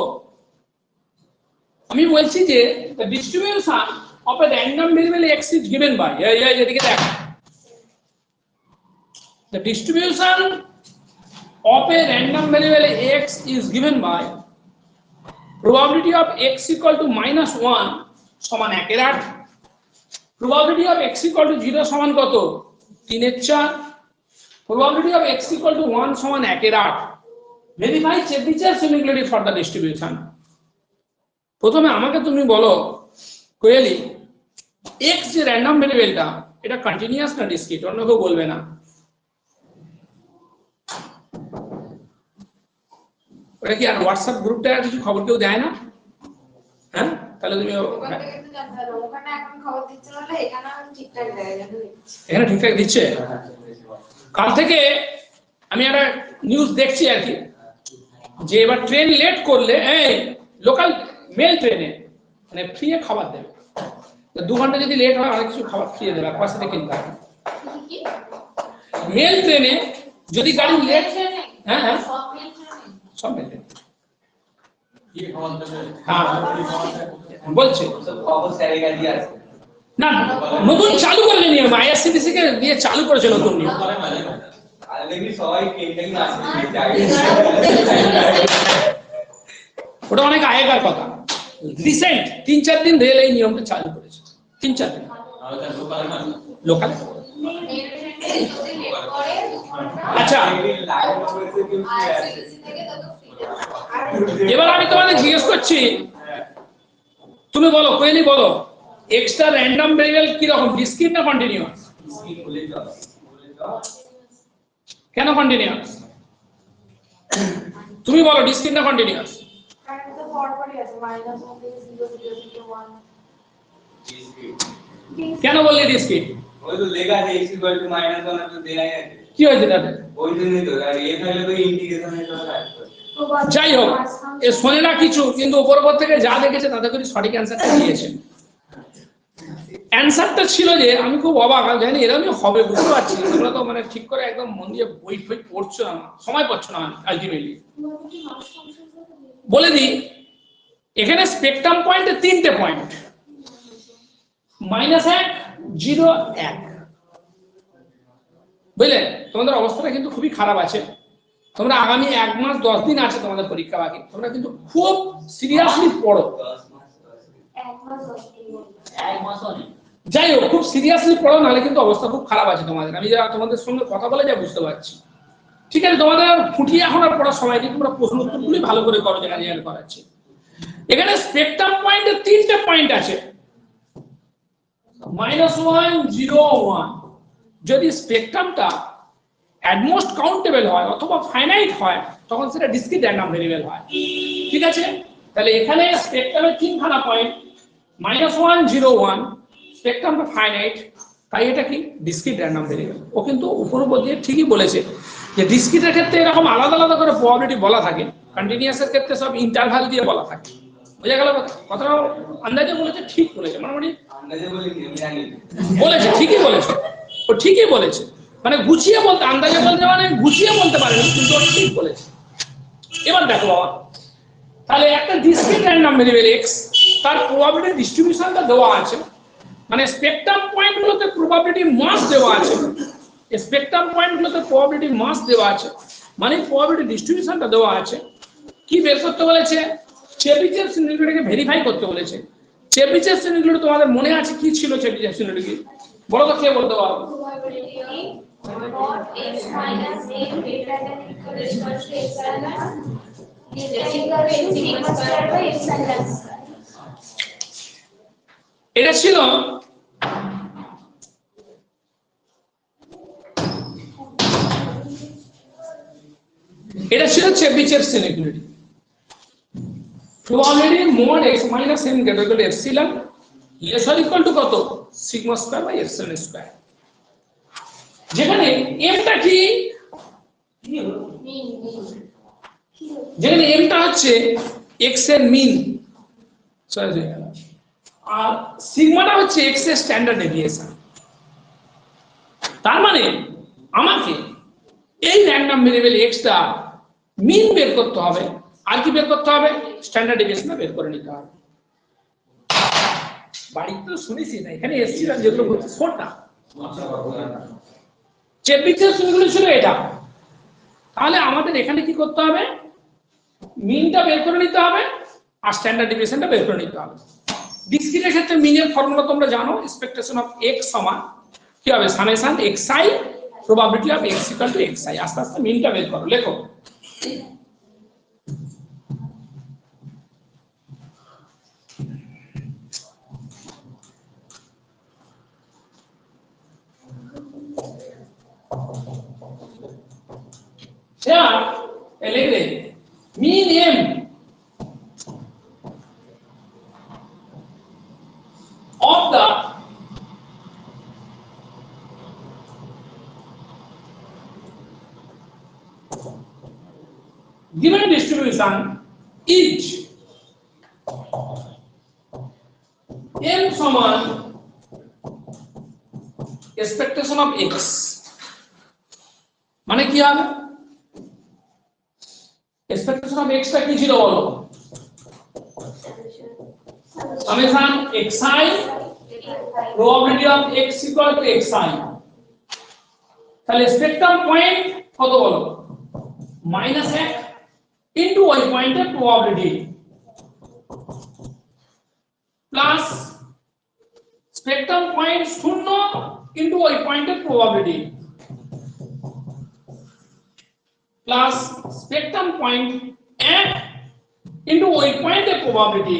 আমি বলছি যে the distribution of a random variable x is given by এদিকে দেখ, the distribution of a random variable x is given by probability of x equal to -1 সমান 1 এর 8, probability of x equal to 0 সমান কত 3 এর 4, probability of x equal to 1 সমান 1 এর 8. verify Chebyshev's inequality for the distribution. প্রথমে আমাকে তুমি বলো কোয়েলি x যে র্যান্ডম ভেরিয়েবলটা এটা কন্টিনিউয়াস না ডিসক্রিট, অন্য কেউ বলবে না। ওটা কি আর হোয়াটসঅ্যাপ গ্রুপটা কিছু খবর কেউ দেয় না? হ্যাঁ, তাহলে তুমি এখানে ঠিকঠাক দিচ্ছে। কাল থেকে আমি একটা নিউজ দেখছি আর কি, যে এবার ট্রেন লেট করলে এই লোকাল মেল ট্রেনে মানে ফ্রি খাবার দেবে, 2 ঘন্টা যদি লেট হয় অনেক কিছু খাবার ফ্রি দেবে, পয়সা দিয়ে কিনতে হবে। মেল ট্রেনে যদি গাড়ি লেট, হ্যাঁ হ্যাঁ সব মেল ট্রেনে বলছে না, নতুন চালু করে নিয়ম আইআরসিটিসি কে দিয়ে চালু করেছে নতুন নিয়ম। ওটা অনেক আগেকার কথা, রিসেন্ট 3-4 দিন রেল এই নিয়মটা চালু করেছে, 3-4 দিন লোকাল। আচ্ছা, এবার আমি তোমাদের জিজ্ঞেস করছি, তুমি বলো কোয়েলি বলো এক্সট্রা র্যান্ডম ভেরিয়েবল কি রকম, ডিসক্রিট না কন্টিনিউয়াস? কেন কন্টিনিউয়াস? তুমি বলো ডিসক্রিট না কন্টিনিউয়াস? কেন বললে ডিসক্রিট? ওই তো লেখা আছে x = -1 তো দেয়াই আছে। কি হয়েছে তাতে? ওই জন্যই তো আর এ থাকলে তো ইন্টিগ্রেশন এর কথা আছে। যাই হোক, এ শোনে না কিছু, কিন্তু উপর থেকে যা দেখেছে তাতে করে সঠিক অ্যানসারটা দিয়েছে। অ্যানসারটা ছিল যে আমি খুব অবাক, আমি জানি এরকমই হবে, বুঝতে পারছি তোমরা তো মানে ঠিক করে একদম মন দিয়ে বই পড়ছো না, সময় পাচ্ছ না আলটিমেটলি। বলে দিই, এখানে স্পেকট্রাম পয়েন্টে 3টে পয়েন্ট, -1, 0, 1, বুঝলে? তোমাদের অবস্থাটা কিন্তু খুবই খারাপ আছে। তোমরা আগামী 1 মাস 10 দিন আছে তোমাদের পরীক্ষা বাকি, তোমরা কিন্তু খুব সিরিয়াসলি পড়ো। 1 মাসও নেই। যাই হোক, খুব সিরিয়াসলি পড়ো, নাহলে কিন্তু অবস্থা খুব খারাপ আছে তোমাদের। আমি যা তোমাদের সঙ্গে কথা বলে যা বুঝতে পারছি। ঠিক আছে, তোমাদের ফুটিয়ে এখন আর পড়ার সময় নেই, তোমরা প্রশ্ন উত্তরগুলি ভালো করে করো, যেখানে যেখানে করাচ্ছি। এখানে স্পেকট্রাম পয়েন্টে 3টে পয়েন্ট আছে, -1, 0, 1। যদি স্পেকট্রামটা অ্যাডমোস্ট কাউন্টেবল হয় অথবা ফাইনাইট হয়, তখন সেটা ডিসক্রিট র্যান্ডম ভেরিয়েবল হয়। ঠিক আছে, তাহলে এখানে স্পেকট্রামের 3খানা পয়েন্ট, -1, 0, 1, স্পেকট্রামটা ফাইনাইট, তাই এটা কি ডিসক্রিট র্যান্ডম ভেরিয়েবল। ও কিন্তু উপর দিয়ে ঠিকই বলেছে যে ডিসক্রিটের ক্ষেত্রে এরকম আলাদা আলাদা করে প্রবাবিলিটি বলা থাকে, কন্টিনিউয়াসের ক্ষেত্রে সব ইন্টারভাল দিয়ে বলা থাকে। বুঝা গেল কথাটা? আন্দাজে বলেছে, ঠিক বলেছে, মোটামুটি আন্দাজে বলি আমি জানি বলেছে, ঠিকই বলেছে, ও ঠিকই বলেছে, মানে গুছিয়ে বলতে, আন্দাজে বলতে মানে গুছিয়ে বলতে পারেনি, কিন্তু ও ঠিক বলেছে। এবার দেখো বাবা, তাহলে একটা ডিসক্রিট র্যান্ডম ভেরিয়েবল x, তার প্রবাবিলিটি ডিস্ট্রিবিউশনটা দেওয়া আছে, মানে স্পেকট্রাম পয়েন্টগুলোতে প্রবাবিলিটি মাস দেওয়া আছে, স্পেকট্রাম পয়েন্টগুলোতে প্রবাবিলিটি মাস দেওয়া আছে, মানে প্রবাবিলিটি ডিস্ট্রিবিউশনটা দেওয়া আছে। কি বের করতে বলেছে? চেবিশেভস ইনইকুয়ালিটিকে ভেরিফাই করতে বলেছে। চেবিশেভস ইনইকুয়ালিটি তোমাদের মনে আছে কি ছিল? চেবিশেভস ইনইকুয়ালিটি বলো তো কে বলতে পারো? probability of mod x minus m greater than or equal to epsilon is equal to sigma square by epsilon square. এটা ছিল চেবিচেভস ইনইকুয়ালিটি। প্রবাবিলিটি mod x minus m greater than epsilon less or equal to কত? sigma square by epsilon square। যেখানে m টা কি? যেখানে m টা হচ্ছে x এর মিন, সরি, আর সিগমাটা হচ্ছে x এর স্ট্যান্ডার্ড ডেভিয়েশন। তার মানে আমাকে এই র্যান্ডম ভেরিয়েবল x টা মিন বের করতে হবে, আর কি বের করতে হবে? স্ট্যান্ডার্ড ডেভিয়েশন বের করে নিতে হবে। বাড়িতে তো শুনেছি না, এখানে এসেছিলাম যেগুলো বলছি শোনটা। চেবিচের শুরুগুলো ছিল এটা। তাহলে আমাদের এখানে কি করতে হবে? মিনটা বের করে নিতে হবে আর স্ট্যান্ডার্ড ডেভিয়েশনটা বের করে নিতে হবে। ডিসক্রিটের ক্ষেত্রে মিনের ফর্মুলা তোমরা জানো, এক্সপেকটেশন অফ x সমান কি হবে? Summation xi probability of x equal to xi। আস্তে আস্তে মিনটা বের করো, লেখো। লিখ দে মিন m of the given distribution is m সমান expectation of x। মানে কি হবে? expectation of x টা কি ছিল বলো? summation xi probability of x equal to xi। তাহলে স্পেকট্রাম পয়েন্ট কত বলো? -1 ইনটু ওই পয়েন্টের probability plus spectrum point 0 into ওই পয়েন্টের probability plus spectrum point 1 into ওই পয়েন্টের প্রবাবিলিটি।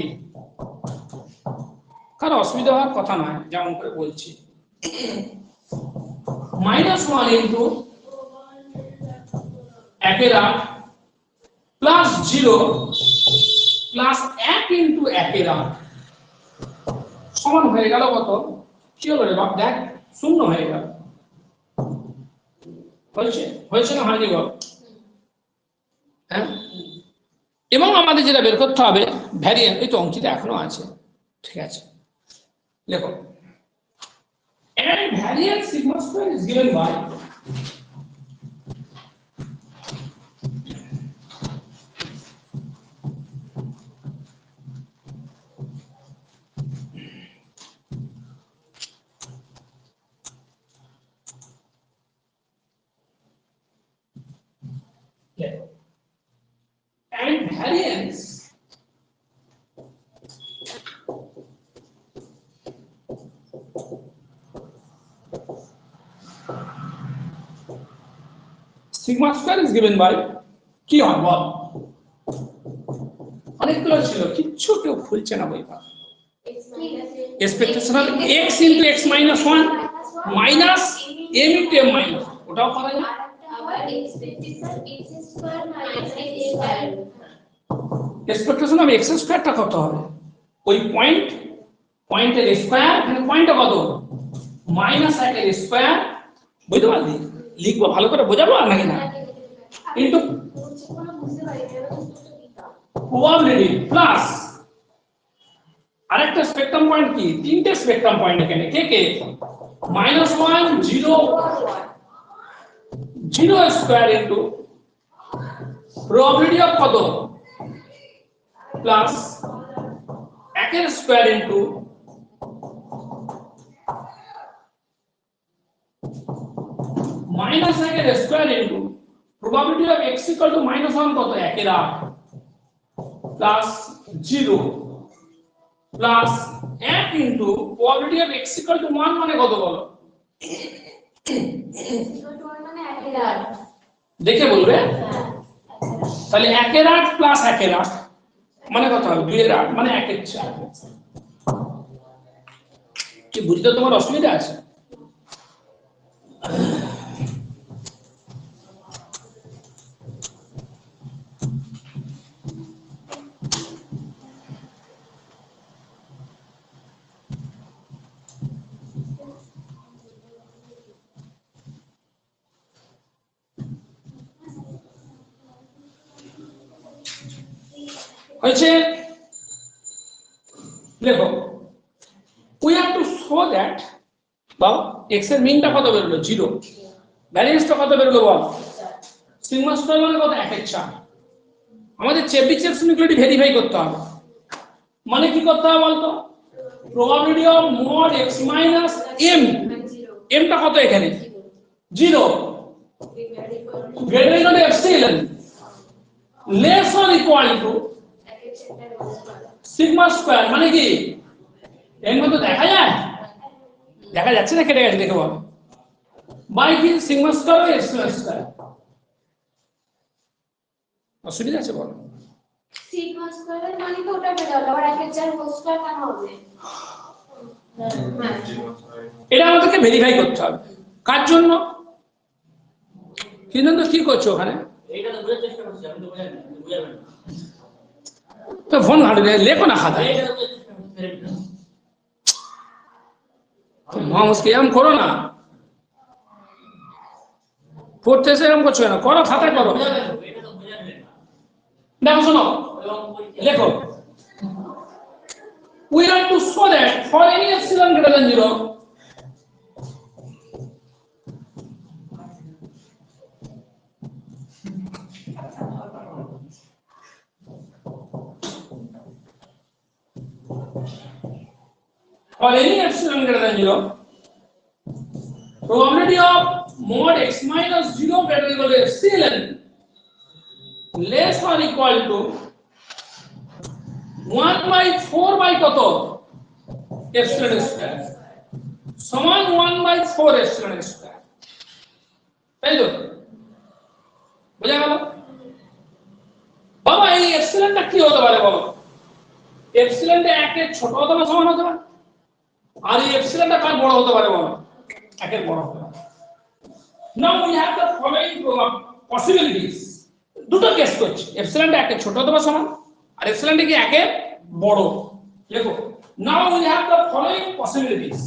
কারণ অসুবিধা হওয়ার কথা নয়, যেমন করে বলছি -1 ইনটু 1 প্লাস 0 প্লাস 1 ইনটু 1 সমান হয়ে গেল কত? কি হলো রে বাপ? দেখ 0 হয়ে গেল। হয়েছে না হয়নি বল? হ্যাঁ। এবং আমাদের যেটা বের করতে হবে ভ্যারিয়েন্ট, এই তো অঙ্কিত এখনো আছে, ঠিক আছে, দেখো। And variance sigma square is given by and variance sigma square is given by কি হয় বল? অনেকগুলো ছিল, কিচ্ছু কেউ খুলছে না বই পা। Expectation of x into x minus 1 minus m into m minus, ওটাও পারা যায়। আবার expectation x square minus x square। Expectation of x স্কয়ারটা কত হবে? ওই পয়েন্টের স্কয়ার, মানে পয়েন্টটা কত? -1 এর স্কয়ার, বুঝতে পারলি? লিখবো ভালো করে, বোঝাবো আর নাকি না? ইনটু প্রবাবিলিটি প্লাস আরেকটা স্পেকট্রাম পয়েন্ট কি? তিনটে স্পেকট্রাম পয়েন্ট এখানে কে কে? -1 0 0 স্কয়ার ইনটু প্রবাবিলিটি অফ কত? প্লাস 1 এর স্কয়ার ইনটু -1 এর square into probability of x equal to -1 কত? 1 এর 8 plus 0 plus 1 into probability of x equal to 1 মানে কত বলো? equal to 1 মানে 1/8 দেখে বলবে হ্যাঁ তাহলে 1/8 প্লাস 1/8 মানে কত হবে 2/8 মানে 1/4 কি বুঝতে তোমার অসুবিধা আছে হয়েছে দেখো we have to show that বাবা x এর মিনটা কত বেরোলো 0 ভ্যারিয়েন্সটা কত বেরোলো বল সিগমা স্কয়ার মানে কত 1/4 আমাদের চেবিচেভস ইনইকুয়ালিটি ভেরিফাই করতে হবে মানে কি করতে হবে বলতো probability of mod x minus m m টা কত এখানে 0 greater than epsilon less or equal to sigma square মানে কি এর মধ্যে দেখা যায় দেখা যাচ্ছে না কেটে গেছে দেখো বাই কি সিগমা স্কয়ার ও এপসিলন স্কয়ার অসুবিধা আছে বল সিগমা স্কয়ার মানে তো ওটা বের হলো আর 1/4 হোল স্কয়ার কেন হবে এটা আমাদেরকে ভেরিফাই করতে হবে কার জন্য কিন্তু কি করছো ওখানে এইটা তো বুঝার চেষ্টা করছি আমি তো বুঝাই না বুঝাবেন না তো ফোন ঘাটে লেখো না খাতায় এইটা তো বুঝার চেষ্টা করছি মোহাম্মদকে এরকম করো না পড়তে এসে এরকম করছো কেন করো খাতায় করো বুঝাবেন এটা তো বুঝাবেন না দেখো শোনো এবং পরীক্ষা লেখো we have to show that for any epsilon greater than 0 for any epsilon greater than 0 probability of mod x minus 0 greater than equal to epsilon less or equal to 1/4 by কত epsilon square সমান 1/4 epsilon square তাই তো বুঝা গেল বাবা এই epsilonটা কি হতে পারে বলো epsilonটা 1 এর ছোট হতে পারে সমান হতে পারে আর এই epsilonটা কার বড় হতে পারে বলো 1 এর বড় হতে পারে now we have the following possibilities দুটো কেস করছি epsilonটা 1 এর ছোট হতে পারে সমান আর epsilonটা কি 1 এর বড় দেখো now we have the following possibilities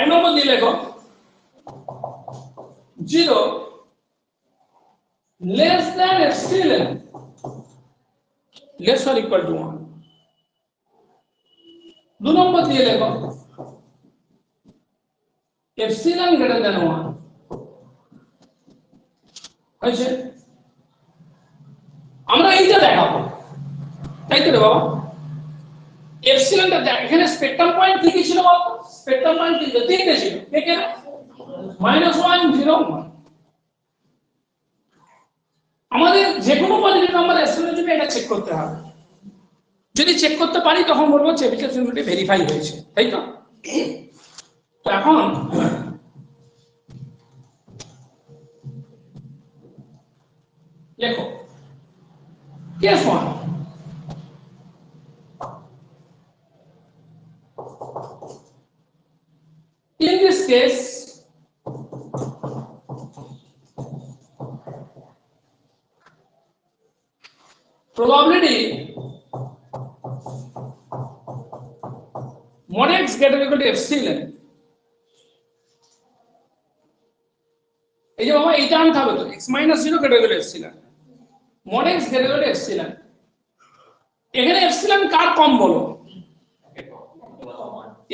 এক নম্বর দিয়ে লেখো 0 less than epsilon less or equal to 1 দু নম্বর দিয়ে লেখো epsilon greater than 1 হয়েছে আমরা এইটা দেখাবো তাই তো রে বাবা এপসিলনটা দেখ এখানে স্পেকট্রাম পয়েন্ট কি কি ছিল বল স্পেকট্রাম পয়েন্ট কি ছিল তিনটে ছিল দেখে না -1 0 1 আমাদের যে কোনো পজিটিভ নাম্বার এপসিলনের জন্য এটা চেক করতে হবে যদি চেক করতে পারি তখন বলবো চেবিচেভ ইনইকুয়ালিটি ভেরিফাই হয়েছে তাই তো তো এখন লেখো case 1 in this case probability mod x greater than equal to epsilon এই যে বাবা এইটা আনতে হবে তো x minus 0 greater than epsilon mod x greater than epsilon এখানে এপসিলন কার কম বলো?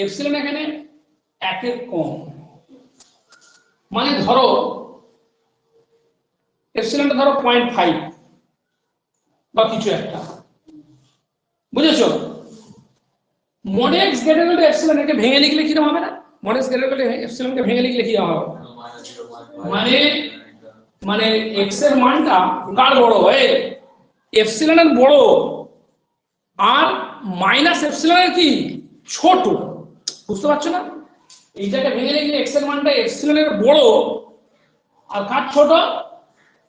এপসিলন এখানে 1 এর কম, মানে ধরো এপসিলনটা ধরো 0.5 বা কিছু একটা, বুঝেছো? mod x greater two epsilon একে ভেঙে লিখলে কি হবে না? mod x গ্রেটার টু এপসিলনকে ভেঙে লিখলে কি হবে? মানে x এর মানটা কার বড় হয়? এপসিলন এর বড়, আর মাইনাস এপসিলন এর কি ছোট। বুঝতে পারছো না? এইটাকে ভেঙে লিখলে x এর মানটা এপসিলন এর বড় আর কার ছোট?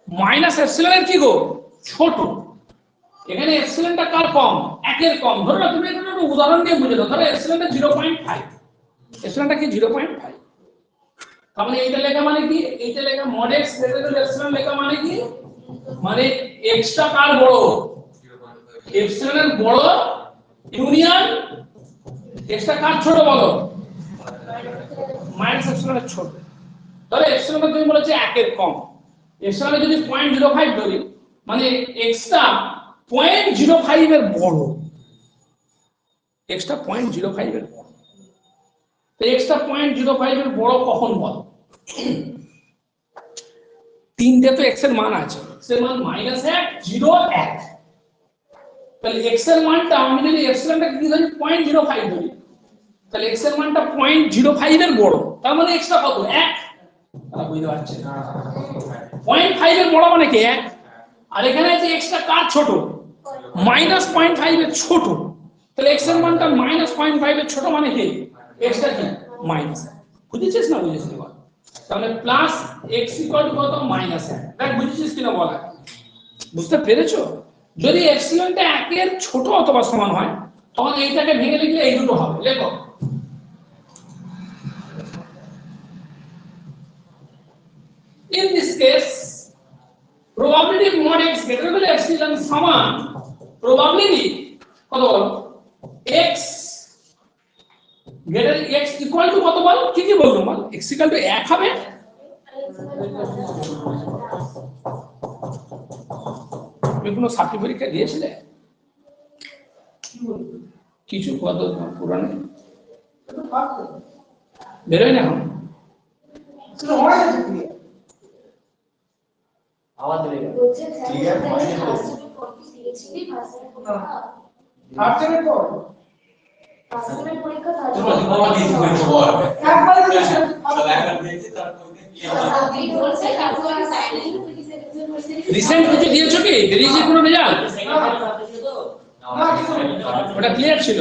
মাইনাস এপসিলন এর কি গো ছোট। এখানে এপসিলনটা কার কম? 1 এর কম। ধরো না, তুমি একটা উদাহরণ দিয়ে বুঝে দাও। ধরো এপসিলনটা 0.5, এপসিলনটা কি 0.5, তার মানে এইটা লেখা মানে কি? এইটা লেখা mod x greater than epsilon লেখা মানে কি? মানে x টা কার বড়? এপসিলন এর বড় ইউনিয়ন x টা কার ছোট বলো? মাইনাস এপসিলন এর ছোট। তাহলে এপসিলনটা তুমি বলেছে 1 এর কম, এপসিলন যদি 0.05 ধরি, মানে x টা 0.05 এর বড়, x টা 0.05 এর বড়। তো x টা 0.05 এর বড় কখন বল? তিনটে তো x এর মান আছে, x এর মান -1, 0, 1। তাহলে x এর মানটা আমি যদি এপসিলনটা কি ধরি 0.05 ধরি, তাহলে x এর মানটা 0.05 এর বড়, তার মানে x টা কত? 1। তাহলে বুঝতে পারছেন 0.5 এর বড় মানে কি 1। আর এখানে আছে x টা কার ছোট? -0.5 এর ছোট। তাহলে x এর মানটা -0.5 এর ছোট মানে কি x টা কি মাইনাস। বুঝেছিস না? বুঝেছিস বল। তাহলে প্লাস x কত? -1। দেখ বুঝেছিস কিনা বল। বুঝতে পেরেছো? যদি এপসিলনটা 1 এর ছোট অথবা সমান হয়, তখন এইটাকে ভেঙে লিখলে এই দুটো হবে। লেখো in this case probability mod x greater than epsilon সমান probability কত বল? x greater x equal to কত বল? কি বলবো বল? x equal to 1 হবে। তুমি কোনো সাপ্লি পরীক্ষা দিয়েছিলে? কিছু কত পুরানো বেরোয় না এখন? আওয়াজ দিলে ক্লিয়ার মানে দিয়েছিলি ভাষণের পরীক্ষা। ভাষণের পর ভাষণের পরীক্ষা তোমার বাবা দিয়েছে বল একবার দিয়েছে তাহলে একবার দিয়েছে তারপর আপনি বলছে তারপর সাইডে রিসেন্ট কিছু দিয়েছো কি? বেরিয়েছে কোনো রেজাল্ট? ওটা ক্লিয়ার ছিল?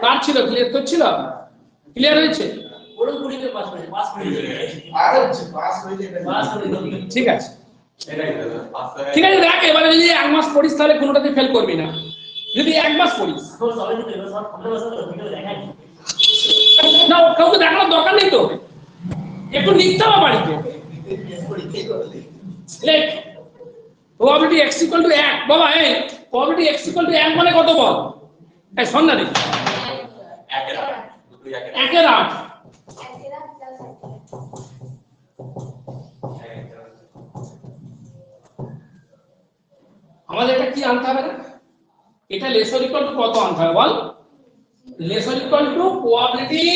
কার ছিল? ক্লিয়ার তো ছিল? ক্লিয়ার হয়েছে? ওরকম পরীক্ষা পাস করে আর পাস হয়েছে ঠিক আছে, এটাই দাদা পাস ঠিক আছে। দেখ এবারে যদি 1 মাস পড়িস তাহলে কোনোটাতে ফেল করবি না। যদি 1 মাস পড়িস তো সবাই তো এবার সব 15 ভিডিও দেখাই না, কাউকে দেখানোর দরকার নেই তো, একটু লিখতে হবে বাড়িতে। লেখ probability x equal to 1 বাবা। এই probability x equal to 1 মানে কত বল? এই শোন না দেখি, 1 এর 8 দুটোই 1 এর 1 এর 8। আমাদের এটা কি আনতে হবে না? এটা লেস অর ইকুয়াল টু কত আনতে হবে বল? Less or equal to probability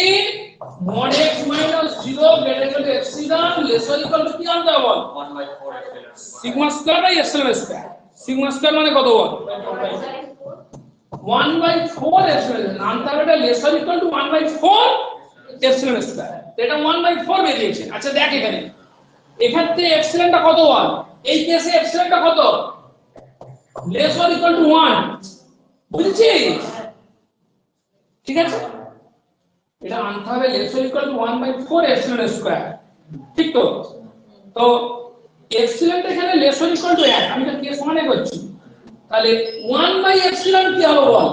mod x minus 0 greater than epsilon less or equal to কি আনতে হবে বল? 1/4 epsilon sigma square by epsilon square. Sigma square মানে কত বল? 1/4 এপসিলন। আনতে হবে এটা less or equal to 1/4 epsilon square. এটা 1/4 বেরিয়েছে। আচ্ছা দেখ এখানে, এক্ষেত্রে এপসিলনটা কত বল? এই কেসে এপসিলনটা কত? Less or equal to 1। বুঝেছিস? ঠিক আছে, এটা আনতে হবে less or equal to 1/4 epsilon square. ঠিক তো? তো এপসিলনটা এখানে লেস অর ইকুয়াল টু 1, আমি তো কেস মানে করছি। তাহলে 1/এপসিলন কি হবে বল?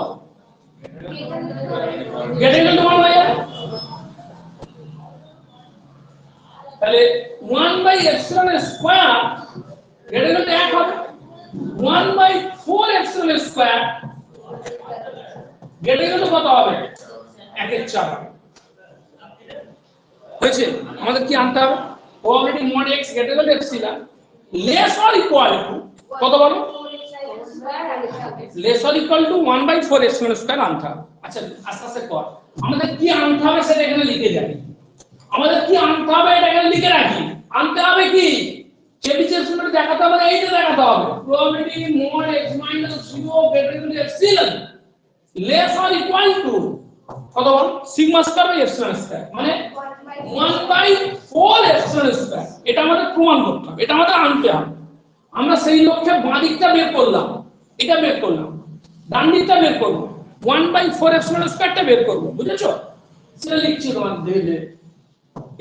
Greater than 1/1। তাহলে 1/এপসিলন স্কয়ার গ্রেটার দ্যান 1 হবে। 1/4 এপসিলন স্কয়ার গ্রেটার দ্যান কত হবে? 1 এর 4 হবে। হয়েছে? আমাদের কি আনতে হবে? probability mod x greater than epsilon less or equal to কত বলো? স্কয়ার আনতে হবে। Less or equal to 1/4 epsilon square আনতে হবে। আচ্ছা আস্তে আস্তে কর, আমাদের কি আনতে হবে সেটা এখানে লিখে যাই। আমাদের কি আনতে হবে এটা এখানে লিখে রাখি। আনতে হবে কি, চেবিচেভ সূত্রটা দেখাতে হবে, এইটা দেখাতে হবে। Probability mod x minus 0 greater than epsilon less or equal to কত বল, sigma square by epsilon square, মানে 1/4 এপসিলন স্কয়ার। এটা আমাদের প্রমাণ করতে হবে, এটা আমাদের আনতে হবে। আমরা সেই লক্ষ্যে বাঁ দিকটা বের করলাম, এটা বের করলাম, ডান দিকটা বের করব, 1/4 এপসিলন স্কয়ারটা বের করব, বুঝেছো? সেটা লিখছি তোমাদের ধীরে ধীরে।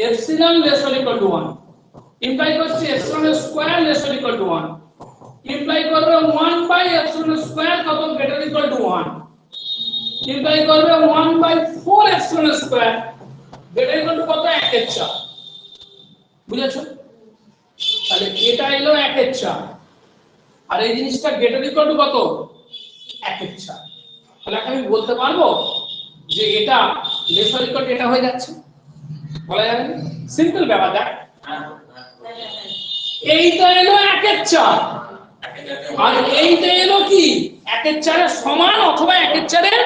Epsilon less or equal to 1 imply করছে epsilon square less or equal to 1, imply করবে 1/এপসিলন স্কয়ার কত গ্রেটার ইকুয়াল টু 1, ইমপ্লাই করবে 1/4 epsilon square greater equal to কত, 1 এর 4। বুঝেছো? তাহলে এটা হলো 1 এর 4 আর এই জিনিসটা গ্রেটার ইকুয়াল টু কত, 1 এর 4। তাহলে আমি বলতে পারবো যে এটা লেস অর ইকুয়াল টু এটা হয়ে যাচ্ছে, বলা যাবে না? সিম্পল ব্যাপার। দেখ এইটা এলো 1 এর 4 আর এইটা এলো কি 1 এর 4 এর সমান অথবা 1 এর 4 এর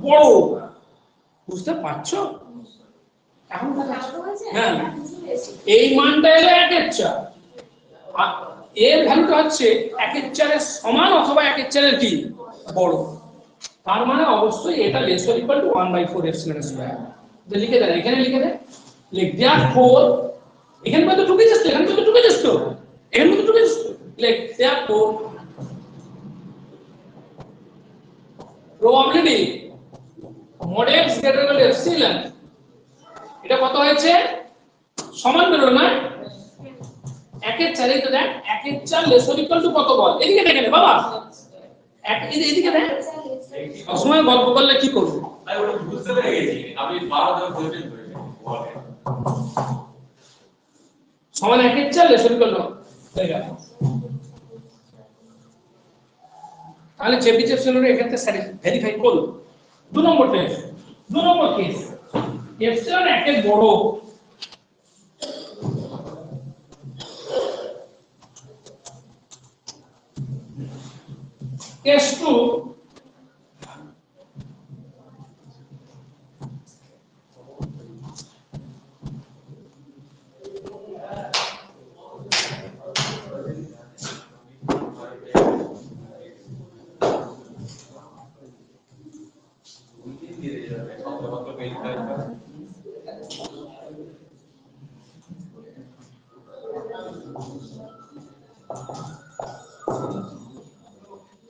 বড়। বুঝতে পারছো? এখন হ্যাঁ, এই মানটা এলো 1 এর 4 আর এর ভ্যালুটা হচ্ছে 1 এর 4 এর সমান অথবা 1 এর 4 এর কি বড়। তার মানে অবশ্যই এটা less or equal to 1/4 epsilon square. তো লিখে দেন, এখানে লিখে দেন, লিখ therefore এখানে কত ঢুকে যাচ্ছে, এখানে কত ঢুকে যাচ্ছে, এখানে কত ঢুকে যাচ্ছে, লিখ therefore probability mod x greater than epsilon এটা কত হয়েছে, সমান বেরো না 1 এর 4। এই তো দেখ 1 এর 4 লেস অর ইকুয়াল টু কত বল, এদিকে দেখে নে বাবা, এদিকে দেখ। সময় গল্প করলে কি করব, আমি ওটা বুঝতে পেরে গেছি, আপনি 12 জন কোশ্চেন করেছেন বলে সমান 1 এর 4 লেস অর ইকুয়াল টু হয়ে গেল। তাহলে চেবিচেভ সূত্র এখানে ভেরিফাই করলো। 2 নম্বর টেস্ট, 2 নম্বর কেস, এপসিলন 1 এর বড়, কেস 2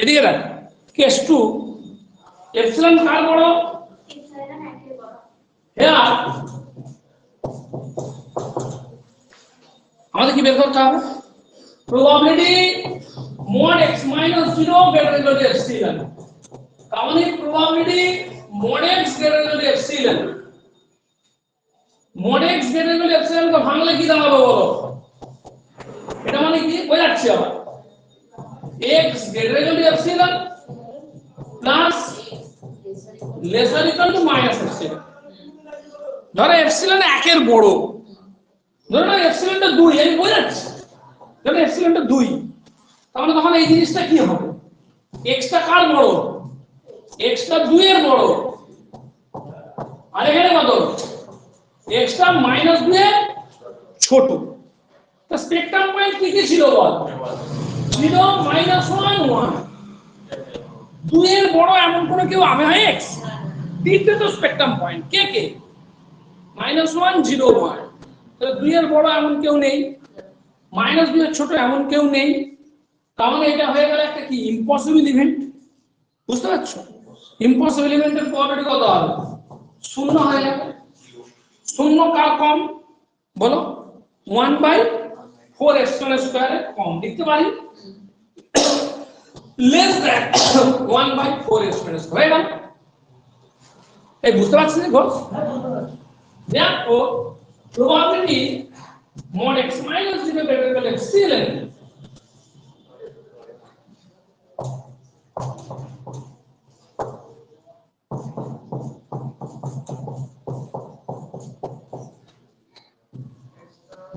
এদিকে দেখ, কেস 2 এপসিলন কার বড়, এপসিলন 1 এর বড়। হ্যাঁ আমাদের কি বের করতে হবে, probability mod x minus 0 greater than epsilon। তার মানে probability mod x greater than epsilon, mod x greater than epsilon কে ভাঙলে কি দাঁড়াবে বলো, এটা মানে কি বোঝাচ্ছি আবার, x greater than epsilon plus less or equal to minus epsilon। ধরো epsilon 1 এর বড়, ধরো না এপসিলনটা 2, আমি বোঝাচ্ছি, ধরো এপসিলনটা 2, তাহলে তখন এই জিনিসটা কি হবে, x টা কার বড়, x টা 2 এর বড় আর এখানে কত, x টা -2 এর ছোট। তো স্পেকট্রাম পয়েন্ট কি কি ছিল বল, 0 -1 1। 2 এর বড় এমন কোন কেউ হবে না x, তিনটে তো স্পেকট্রাম পয়েন্ট, কে কে, -1 0 1। তাহলে 2 এর বড় এমন কেউ নেই, -2 এর ছোট এমন কেউ নেই। তাহলে এটা হয়ে গেল একটা কি ইম্পসিবল ইভেন্ট। বুঝতে পারছো, ইম্পসিবল ইভেন্টের প্রবাবিলিটি কত হবে, 0 হয়ে যাবে। 0 কার কম বলো, 1/4 এপসিলন স্কয়ার কম, লিখতে পারি লেস দ্যান 1/4 এপসিলন স্কয়ার হয়ে গেল। এই বুঝতে পারছেন Ghosh, therefore probability mod x minus 0 greater than epsilon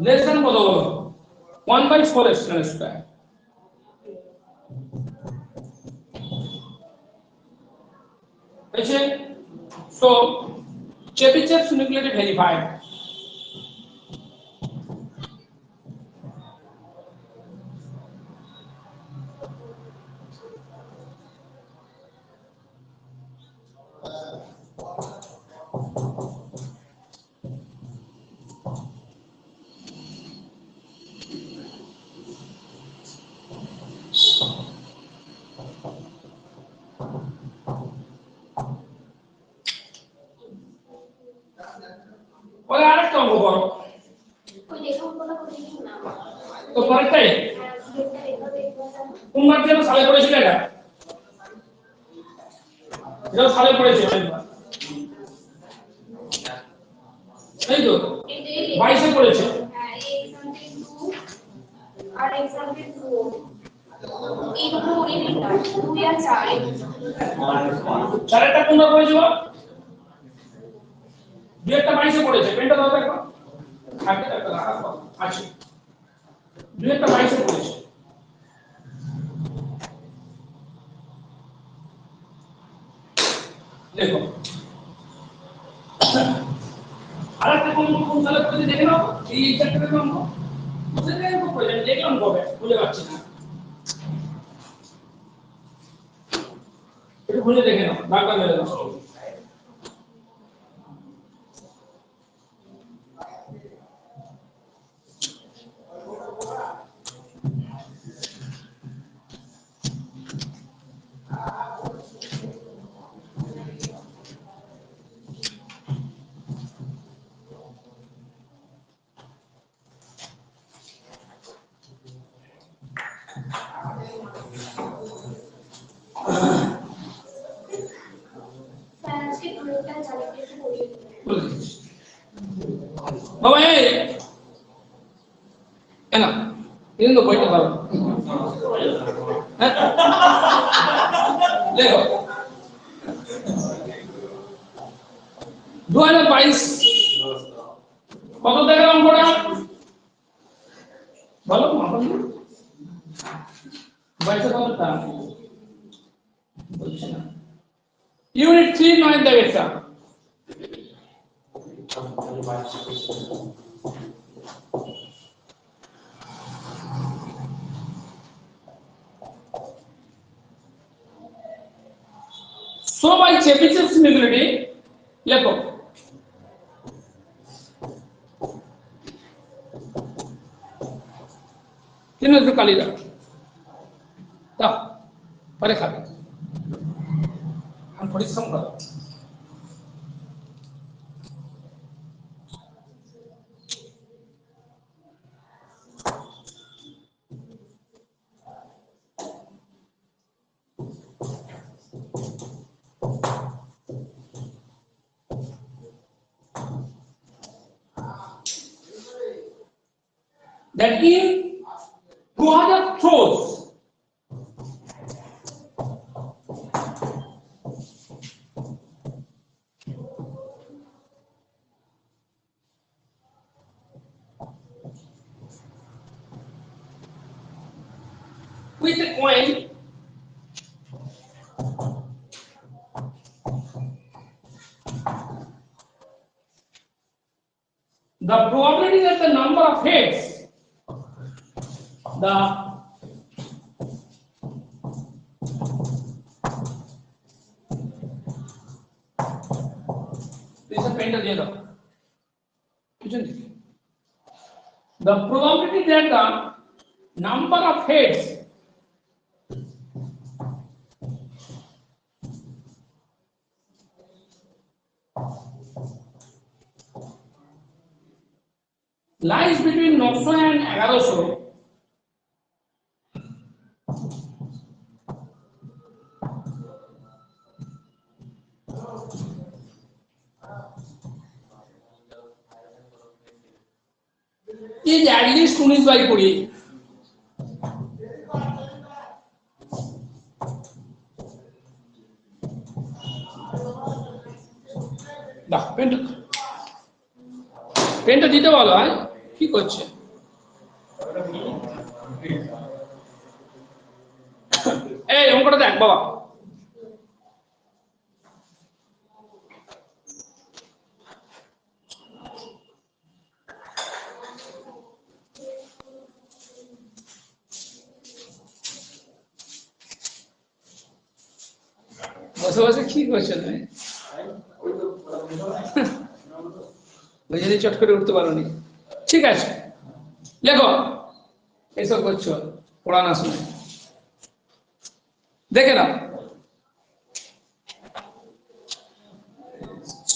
less than কত বলো, 1/4 epsilon স্কয়ার। হয়েছে? So Chebyshev's inequality verified. ওই আরেকটা অঙ্ক করো कोई देखा उनको ना कोई देखा ना তো পরেরটাই কোন মাধ্যমে যেন সালে পড়েছিল এটা সালে পড়েছে এই তো 22 এ পড়েছে আর एग्जाम्पल 2 এই দুটো উড়িয়ে দিলাম 2 আর 4 চারটা কোনটা পড়েছিল দুইটা 22 এ পড়েছে পেনটা দাও দেখো আচ্ছা আছে দুইটা 22 এ পড়েছে দেখো আরেকটা কোন সালে পড়েছে দেখে নাও এই চ্যাপ্টারের অঙ্ক বুঝে গেলে তো পড়ে দেখলাম কবে বুঝে পাচ্ছি না একটু খুলে দেখে নাও দাগটা মেরে দাও আজকে গ্রুপটা চালিয়ে একটু উড়িয়ে দিলাম বাবা এই এনা ইনো বইটা ভালো দেখো 2022 কত টাকার অঙ্কটা বলো মাপন 22 কত টাকা বলছি না ইউনিট 3 নয় দাগেরটা So by Chebyshev's inequality, লেখো তিন একটু কালি দাও দাও পরে খাবে আমি পরিশ্রম করো that in 2000 throws with a coin the probability that the number of heads the this is pen দিয়ে দাও কিছু নেই the probability that the number of heads lies between 900 and 1100 is at least 19/20 দাও পেনটা দিতে বলো হ্যাঁ কি করছে এই অঙ্কটা দেখ বাবা বসে বসে কি করছো তুমি? ওই জন্য চট করে উঠতে পারোনি। ঠিক আছে, লেখো। এইসব করছো পড়ানো সময়, দেখে নাও।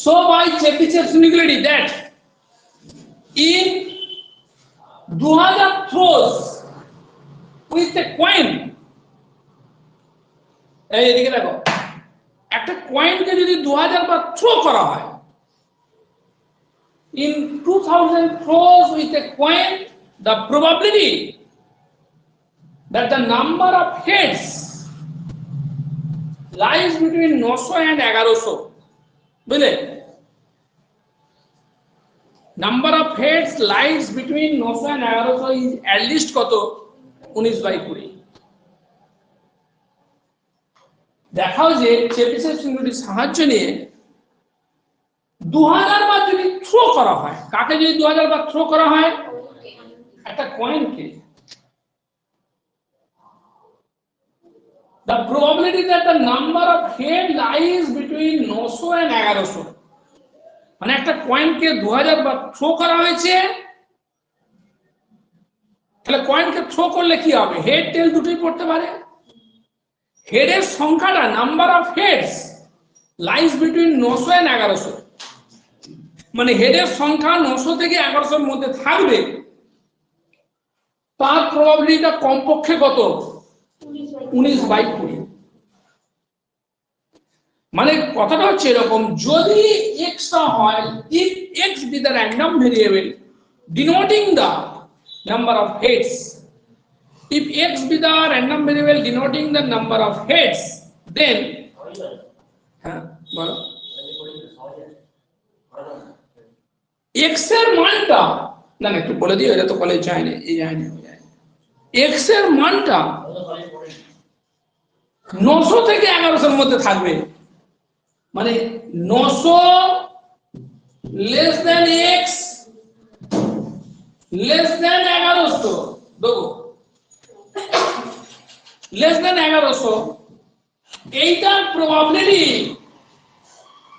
So by Chebyshev's inequality that in 2000 throws with a coin, এইদিকে দেখো, একটা কয়েনকে যদি 2000 বার থ্রো করা হয়, in 2000 throws with a coin, the probability that the number of heads lies between 900 and 1100, বুঝলে? Number of heads lies between 900 and 1100 is at least কত? 19/20। দেখাও যে চেবিশেভ ইনইকুয়ালিটির সাহায্য নিয়ে 2000 বার যদি থ্রো করা হয়, কাকে যদি 2000 বার থ্রো করা হয়? একটা কয়েনকে। The probability that the number of head lies between 900 and 1100, মানে একটা কয়েনকে 2000 বার থ্রো করা হয়েছে, তাহলে কয়েনকে থ্রো করলে কি হবে? হেড টেল দুটোই পড়তে পারে। হেডের সংখ্যাটা, number of heads lies between 900 and 1100, মানে হেডের সংখ্যা 900 থেকে 1100 এর মধ্যে থাকবে, তার প্রবাবিলিটিটা কমপক্ষে কত? 19/20। মানে কথাটা হচ্ছে এরকম, যদি x টা হয়, if x be the random variable denoting the number of heads, if x be the random variable denoting the number of heads, then হ্যাঁ বলো, x এর মানটা, না না একটু বলে দিও, এটা তো কলেজ যায়নি, এই যায়নি, x এর মানটা 900 থেকে 1100 এর মধ্যে থাকবে, মানে 900 less than x less than 1100, দেখো less than 1100, এইটার প্রবাবিলিটি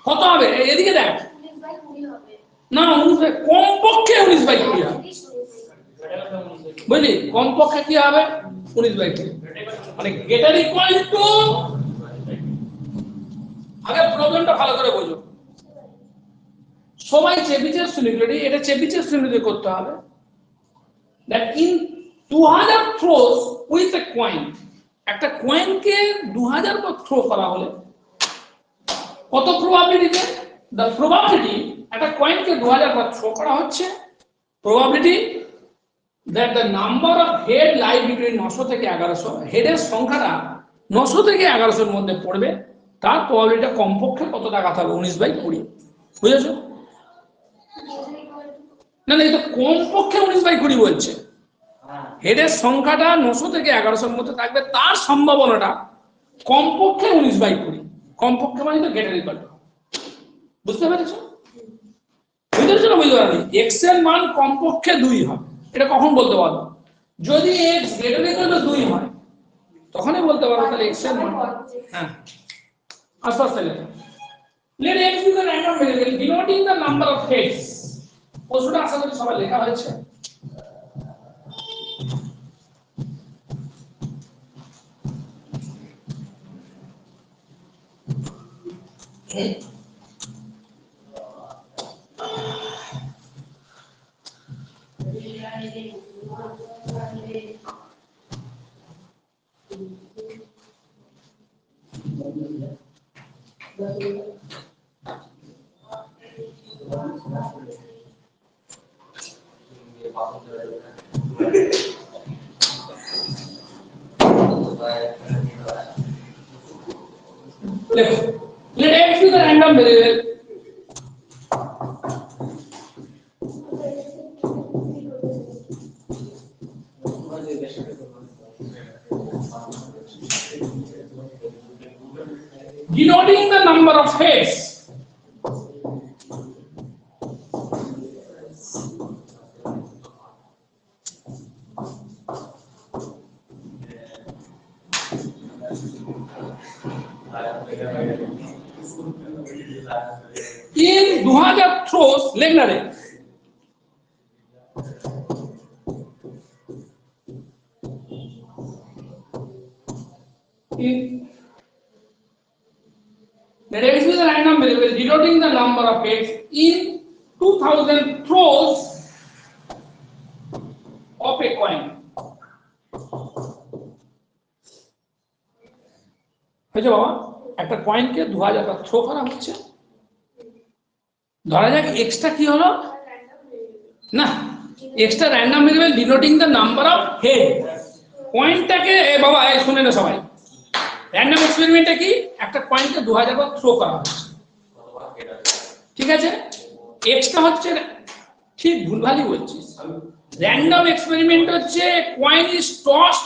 কত হবে? এদিকে দেখ, না 19, কমপক্ষে 19/20 হবে, বুঝলি? কমপক্ষে কি হবে? 19/20, মানে গ্রেটার ইকুয়াল টু, আগে প্রবলেমটা ভালো করে বোঝো। সবাই চেবিশেভস ইনইকুয়ালিটি, এটা চেবিশেভস ইনইকুয়ালিটি করতে হবে। That in 2000 throes with a coin, একটা কয়েনকে 2000 বার থ্রো করা হলে কত প্রবাবিলিটিতে? দ্য প্রবাবিলিটি, একটা কয়েনকে 2000 বার থ্রো করা হচ্ছে, probability that the number of head lie between 900 থেকে 1100, হেডের সংখ্যাটা 900 থেকে 1100 এর মধ্যে পড়বে, তার প্রবাবিলিটিটা কমপক্ষে কত টাকা থাকবে? 19/20, বুঝেছো? না না, এটা কমপক্ষে 19/20 বলছে। হেডের সংখ্যাটা 900 থেকে 1100 এর মধ্যে থাকবে, তার সম্ভাবনাটা কমপক্ষে 19/20, কমপক্ষে মানে তো গ্রেটার ইকুয়াল টু, বুঝতে পেরেছো? বুঝতে না বুঝতে পারবে? x এর মান কমপক্ষে 2 হবে, এটা কখন বলতে পারবো? যদি x গ্রেটার ইকুয়াল টু 2 হয়, তখনই বলতে পারবো তাহলে x এর মান। হ্যাঁ, আস্তে আস্তে লেখো। Let x be the random variable denoting the number of heads, প্রশ্নটা আশা করি সবাই লেখা হয়েছে। Let x be the random variable denoting the number of heads in 2000 throws লিখনা রে in let x be the random variable denoting the number of heads in 2000 throws of a coin. হয়েছে বাবা, একটা কয়েনকে 2000 বার থ্রো করা হচ্ছে। ধরা যাক extra কি হলো না, এক্সটা random variable denoting the number of head. কয়েনটাকে বাবা এই শুনে না সবাই, র্যান্ডম এক্সপেরিমেন্টে কি একটা কয়েনকে 2000 বার থ্রো করা হচ্ছে, ঠিক আছে? এক্সটা হচ্ছে ঠিক ভুলভালই বলছিস, র্যান্ডম এক্সপেরিমেন্ট হচ্ছে কয়েন ইজ টসড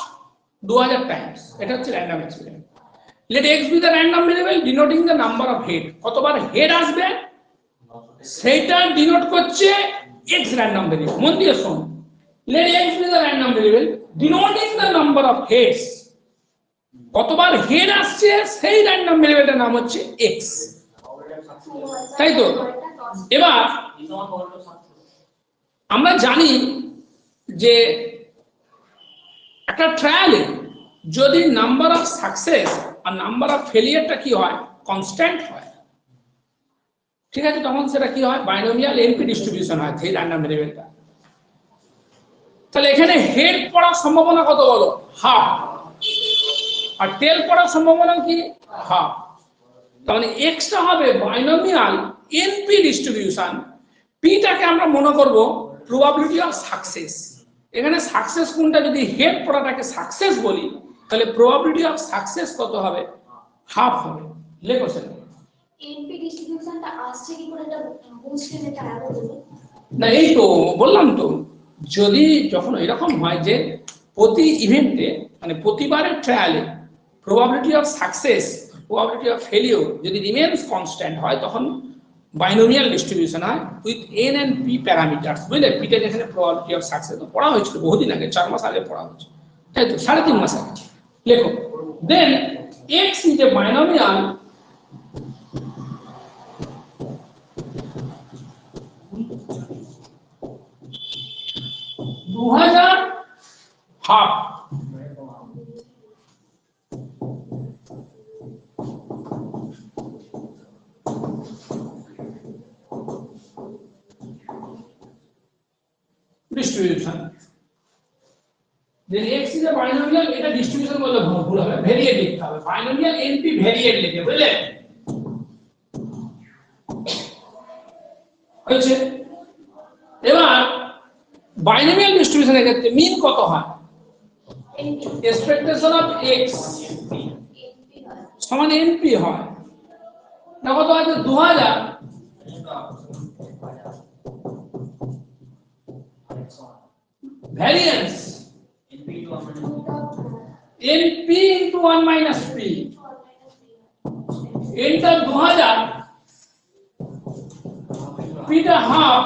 2000 টাইমস, এটা হচ্ছে random experiment. let x be the random variable denoting the number of head, কতবার হেড আসবে সেটা ডিনোট করছে x random variable। মন দিয়ে শোন, let x be the random variable denoting the number of heads, কতবার হেড আসছে সেই র্যান্ডম ভেরিয়েবলটার নাম হচ্ছে x, তাই তো? এবার আমরা জানি যে একটা ট্রায়ালে যদি নাম্বার অফ সাকসেস আর নাম্বার অফ ফেলিয়ারটা কি হয়, কনস্ট্যান্ট হয়, ঠিক আছে? তখন সেটা কি হয়, বাইনোমিয়াল এনপি ডিস্ট্রিবিউশন হয় সেই র্যান্ডম ভেরিয়েবলটা। তাহলে এখানে হেড পড়ার সম্ভাবনা কত বলো, হাফ, আর টেল পড়ার সম্ভাবনা কি, হাফ। তার মানে এক্সটা হবে বাইনোমিয়াল এনপি ডিস্ট্রিবিউশন, পিটাকে আমরা মনে করব প্রবাবিলিটি অফ সাকসেস। এখানে সাকসেস কোনটা, যদি হেড পড়াটাকে সাকসেস বলি তাহলে প্রবাবিলিটি অফ সাকসেস কত হবে, হাফ হবে। লেখো সেটা। এনপি ডিস্ট্রিবিউশনটা আসছে কি করে এটা বুঝতে যেটা আগে বলি না, এই তো বললাম তো, যদি যখন এরকম হয় যে প্রতি ইভেন্টে মানে প্রতিবারের ট্রায়ালে probability of success probability of failure যদি রিমেন্স কনস্ট্যান্ট হয় তখন বাইনোমিয়াল ডিস্ট্রিবিউশন হয় with N and P parameters. বুঝলে, পিটা যেখানে প্রবাবিলিটি অফ সাকসেস পড়া হয়েছিল বহুদিন আগে, 4 মাস আগে পড়া হয়েছে, তাই তো 3.5 মাস আগে। লেখো then X is a binomial half distribution. then x is a binomial, এটা ডিস্ট্রিবিউশন বললে ভুল হবে, ভেরিয়েট লিখতে হবে, বাইনোমিয়াল এনপি ভেরিয়েট লিখে, বুঝলে? হয়েছে? এবার বাইনোমিয়াল ডিস্ট্রিবিউশনের ক্ষেত্রে মিন কত হয়, এক্সপেকটেশন অফ x সমান এনপি হয়। না কত আছে, 2000, variance np into 1 minus p, nটা 2000, pটা হাফ,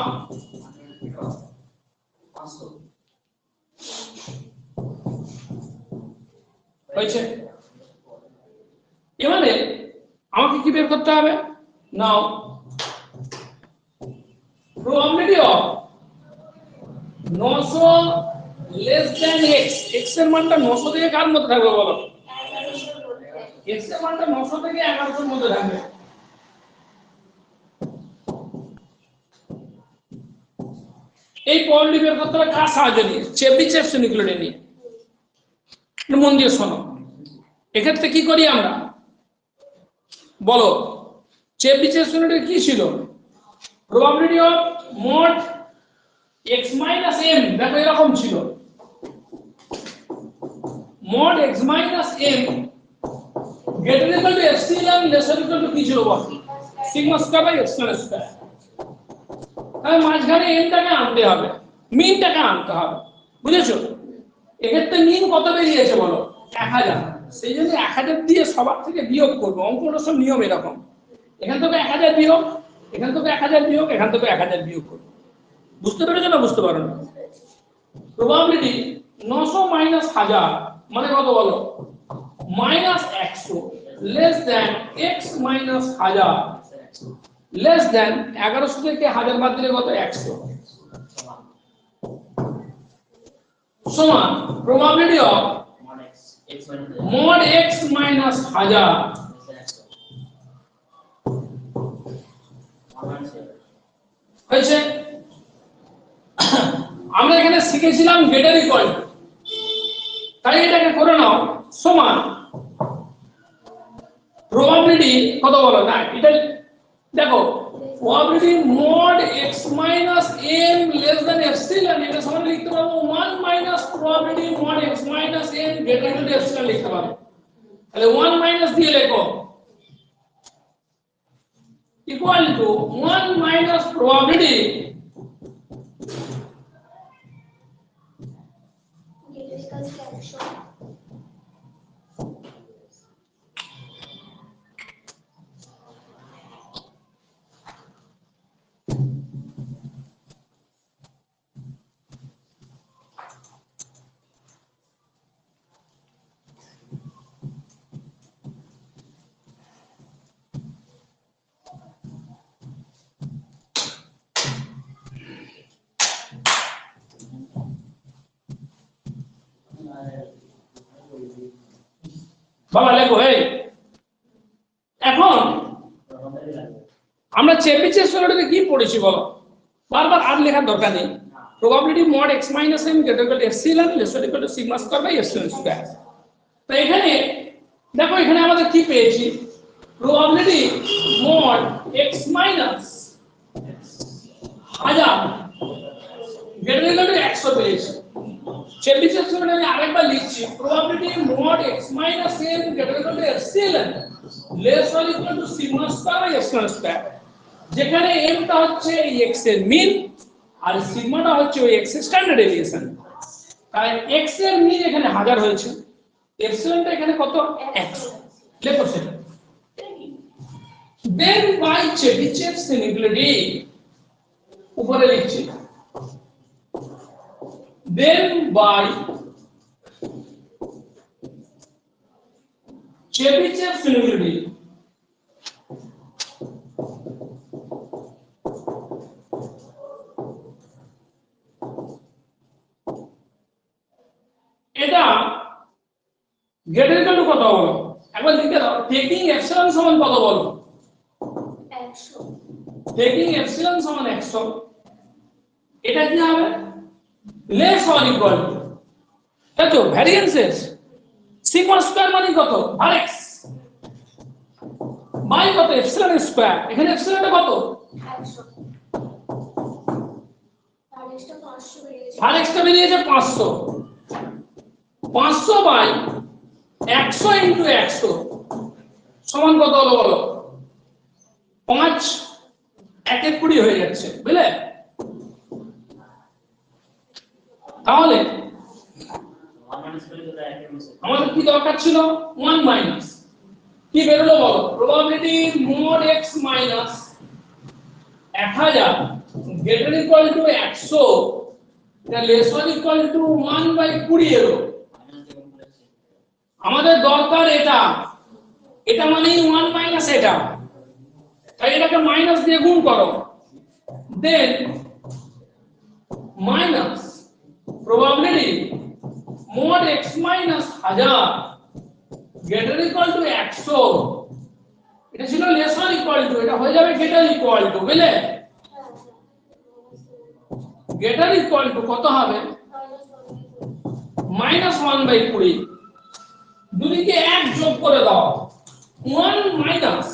হয়েছে? এবারে আমাকে কি বের করতে হবে, now probability of 900 less than x, x এর মানটা 900 থেকে কার মধ্যে থাকবে বলো, x এর মানটা 900 থেকে 1100 এর মধ্যে থাকবে। এই প্রবাবিলিটি বের করতে হবে কার সাহায্য নিয়ে, চেবিচেভ ইকুয়েশন নিয়ে। মন দিয়ে শোনো, এক্ষেত্রে কি করি আমরা বলো, চেবিচেভ ইকুয়েশন কি ছিল, probability of mod x minus m, দেখো এরকম ছিল, mod x minus m greater equal to epsilon lesser equal to কি ছিল বল, sigma square by epsilon square। তাহলে মাঝখানে m টাকে আনতে হবে, মিনটাকে আনতে হবে, বুঝেছো? এক্ষেত্রে মিন কত বেরিয়েছে বলো, 1000। সেই জন্য 1000 দিয়ে সবার থেকে বিয়োগ করবো, অঙ্কটা সব নিয়ম এরকম, এখান থেকে 1000 বিয়োগ, এখান থেকে 1000 বিয়োগ, এখান থেকে 1000 বিয়োগ করবো। বুঝতে পেরেছো না বুঝতে পারো না? প্রবাবিলিটি 900 মাইনাস 1000 মানে কত বলো, minus 100 less than x minus 1000 less than 1100 থেকে 1000 বাদ দিলে কত 100 সমান probability of mod x minus 1000 হয়েছে। আমরা এখানে শিখেছিলাম গ্রেটার ইকুয়াল টু, তাই এটাকে করে নাও সমান প্রবাবিলিটি কত বলো না এটা দেখো probability mod x minus m less than epsilon এটা সমান লিখতে পারবো 1 minus probability mod x minus m greater than epsilon লিখতে পারবো। তাহলে 1 minus দিয়ে লেখো equal to 1 minus probability বাবা লেখো এই এখন আমরা চেবিচের সূত্রটাতে কি পড়েছি বলো বারবার আর লেখার দরকার নেই probability mod x minus m greater than epsilon less than equal to sigma square by epsilon square। তো এখানে দেখো এখানে আমাদের কি পেয়েছি probability mod x minus 1000 greater than 100 পেয়েছি। চেবিচের সূত্রটা আমি আরেকবার লিখছি probability mod x minus m greater than epsilon less than equal to sigma square by epsilon square, যেখানে m টা হচ্ছে এই x এর মিন আর সিগমাটা হচ্ছে ওই x এর স্ট্যান্ডার্ড ডেভিয়েশন। তাই x এর মিন এখানে 1000 হয়েছে, এপসিলনটা এখানে কত 100 লেখো সেটা। দেন বাই চেবিচেভস ইনইকুয়ালিটি উপরে লিখছি then by Chebyshev's inequality এটা গ্রেটার ইকুয়াল টু কত বলো একবার লিখে দাও টেকিং এপসিলন সমান কত বলো 100 টেকিং এপসিলন সমান 100 এটা কি হবে less or equal to তাই তো ভ্যারিয়েন্সেস সিগমা স্কয়ার মানে কত rx বাই কত এপসিলন স্কয়ার এখানে এপসিলনটা কত 100 rxটা বেরিয়েছে 500 500 বাই 100 ইনটু 100 সমান কত হলো বলো 5 1 এ 20 হয়ে যাচ্ছে বুঝলে। তাহলে আমাদের কি দরকার ছিল 1 মাইনাস কি বেরোলো বলো probability mod x minus 1000 greater equal to 100 এটা less or equal to 1 by 20 এলো। আমাদের দরকার এটা এটা মানে 1 মাইনাস এটা, তাই এটাকে মাইনাস দিয়ে গুণ করো than minus probability mod x minus 1000 greater equal to 100 এটা ছিল less or equal to এটা হয়ে যাবে greater equal to বুঝলে greater equal to কত হবে -1 by 20 দুদিকে 1 যোগ করে দাও 1 minus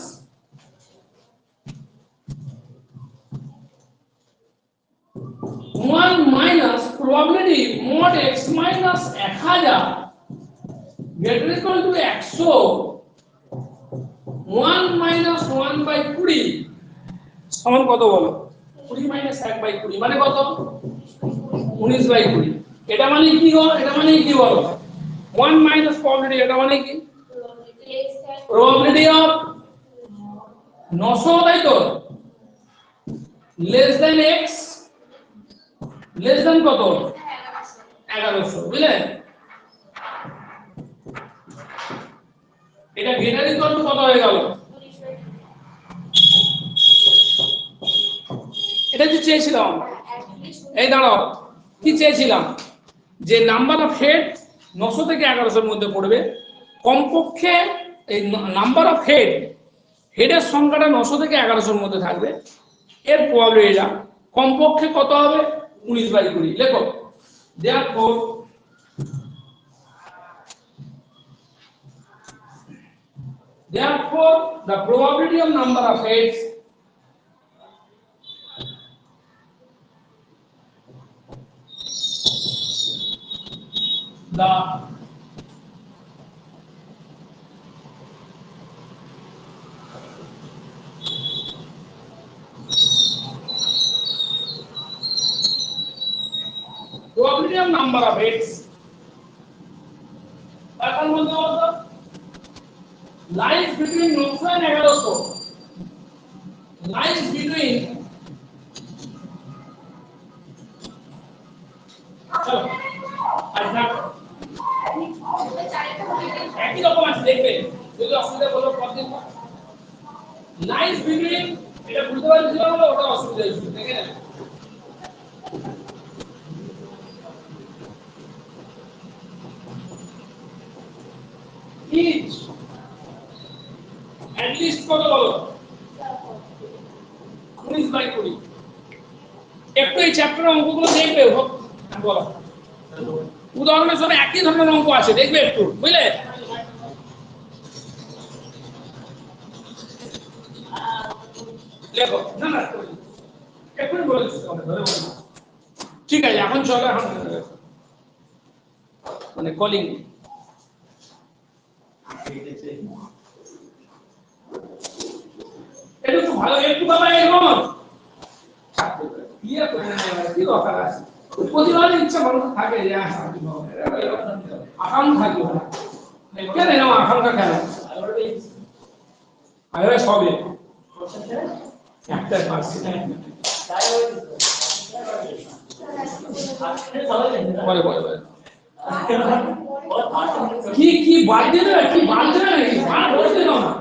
probability mod x minus 1000 greater equal to 100 1 minus 1 by 20 সমান কত বলো 20 minus 1 by 20 মানে কত 19 by 20 এটা মানে কি গো এটা মানে কি বলো 1 minus probability এটা মানে কি probability of 900 তাই তো less than x less than কত 1100 বুঝলে এটা গ্রেটার ইকুয়াল টু কত হয়ে গেল? এটা কি চেয়েছিলাম? এই দাঁড়াও, কি চেয়েছিলাম? যে নাম্বার অফ হেড 900 থেকে 1100 এর মধ্যে পড়বে, কমপক্ষে এই নাম্বার অফ হেডের সংখ্যাটা 900 থেকে 1100 এর মধ্যে থাকবে, এর প্রবাবিলিটিটা কমপক্ষে কত হবে? 19/20। লেখো, therefore the probability of number of heads the probability of number of heads এখন বলতে বলতো lies between 900 and 1100 lies between চলো আচ্ছা একই রকম আছে দেখবে যদি অসুবিধা বলো প্রবলেম লাইস বিটুইন এটা বুঝতে পারছিস না বলে ওটা অসুবিধা হচ্ছে দেখে না each at least কত বলো 19/20 একটু এই চ্যাপ্টারের অঙ্কগুলো দেখবে বলো উদাহরণের সব একই ধরনের অঙ্ক আছে দেখবে একটু বুঝলে লেখো না না এখন বলছি ঠিক আছে এখন চলো এখন মানে কলিং এটা তো ভালো একটু বাবা এখন ক্লিয়ার করে নেওয়া কি দরকার আছে প্রতিবারের ইচ্ছা মানুষ থাকে যে আকাঙ্ক্ষা থাকে কেন এরকম আকাঙ্ক্ষা কেন আরে সবে একটা পার্সি বলে বলে বলে কি বাদ দেবে কি বাদ দেবে নাকি বাদ করে দেবে না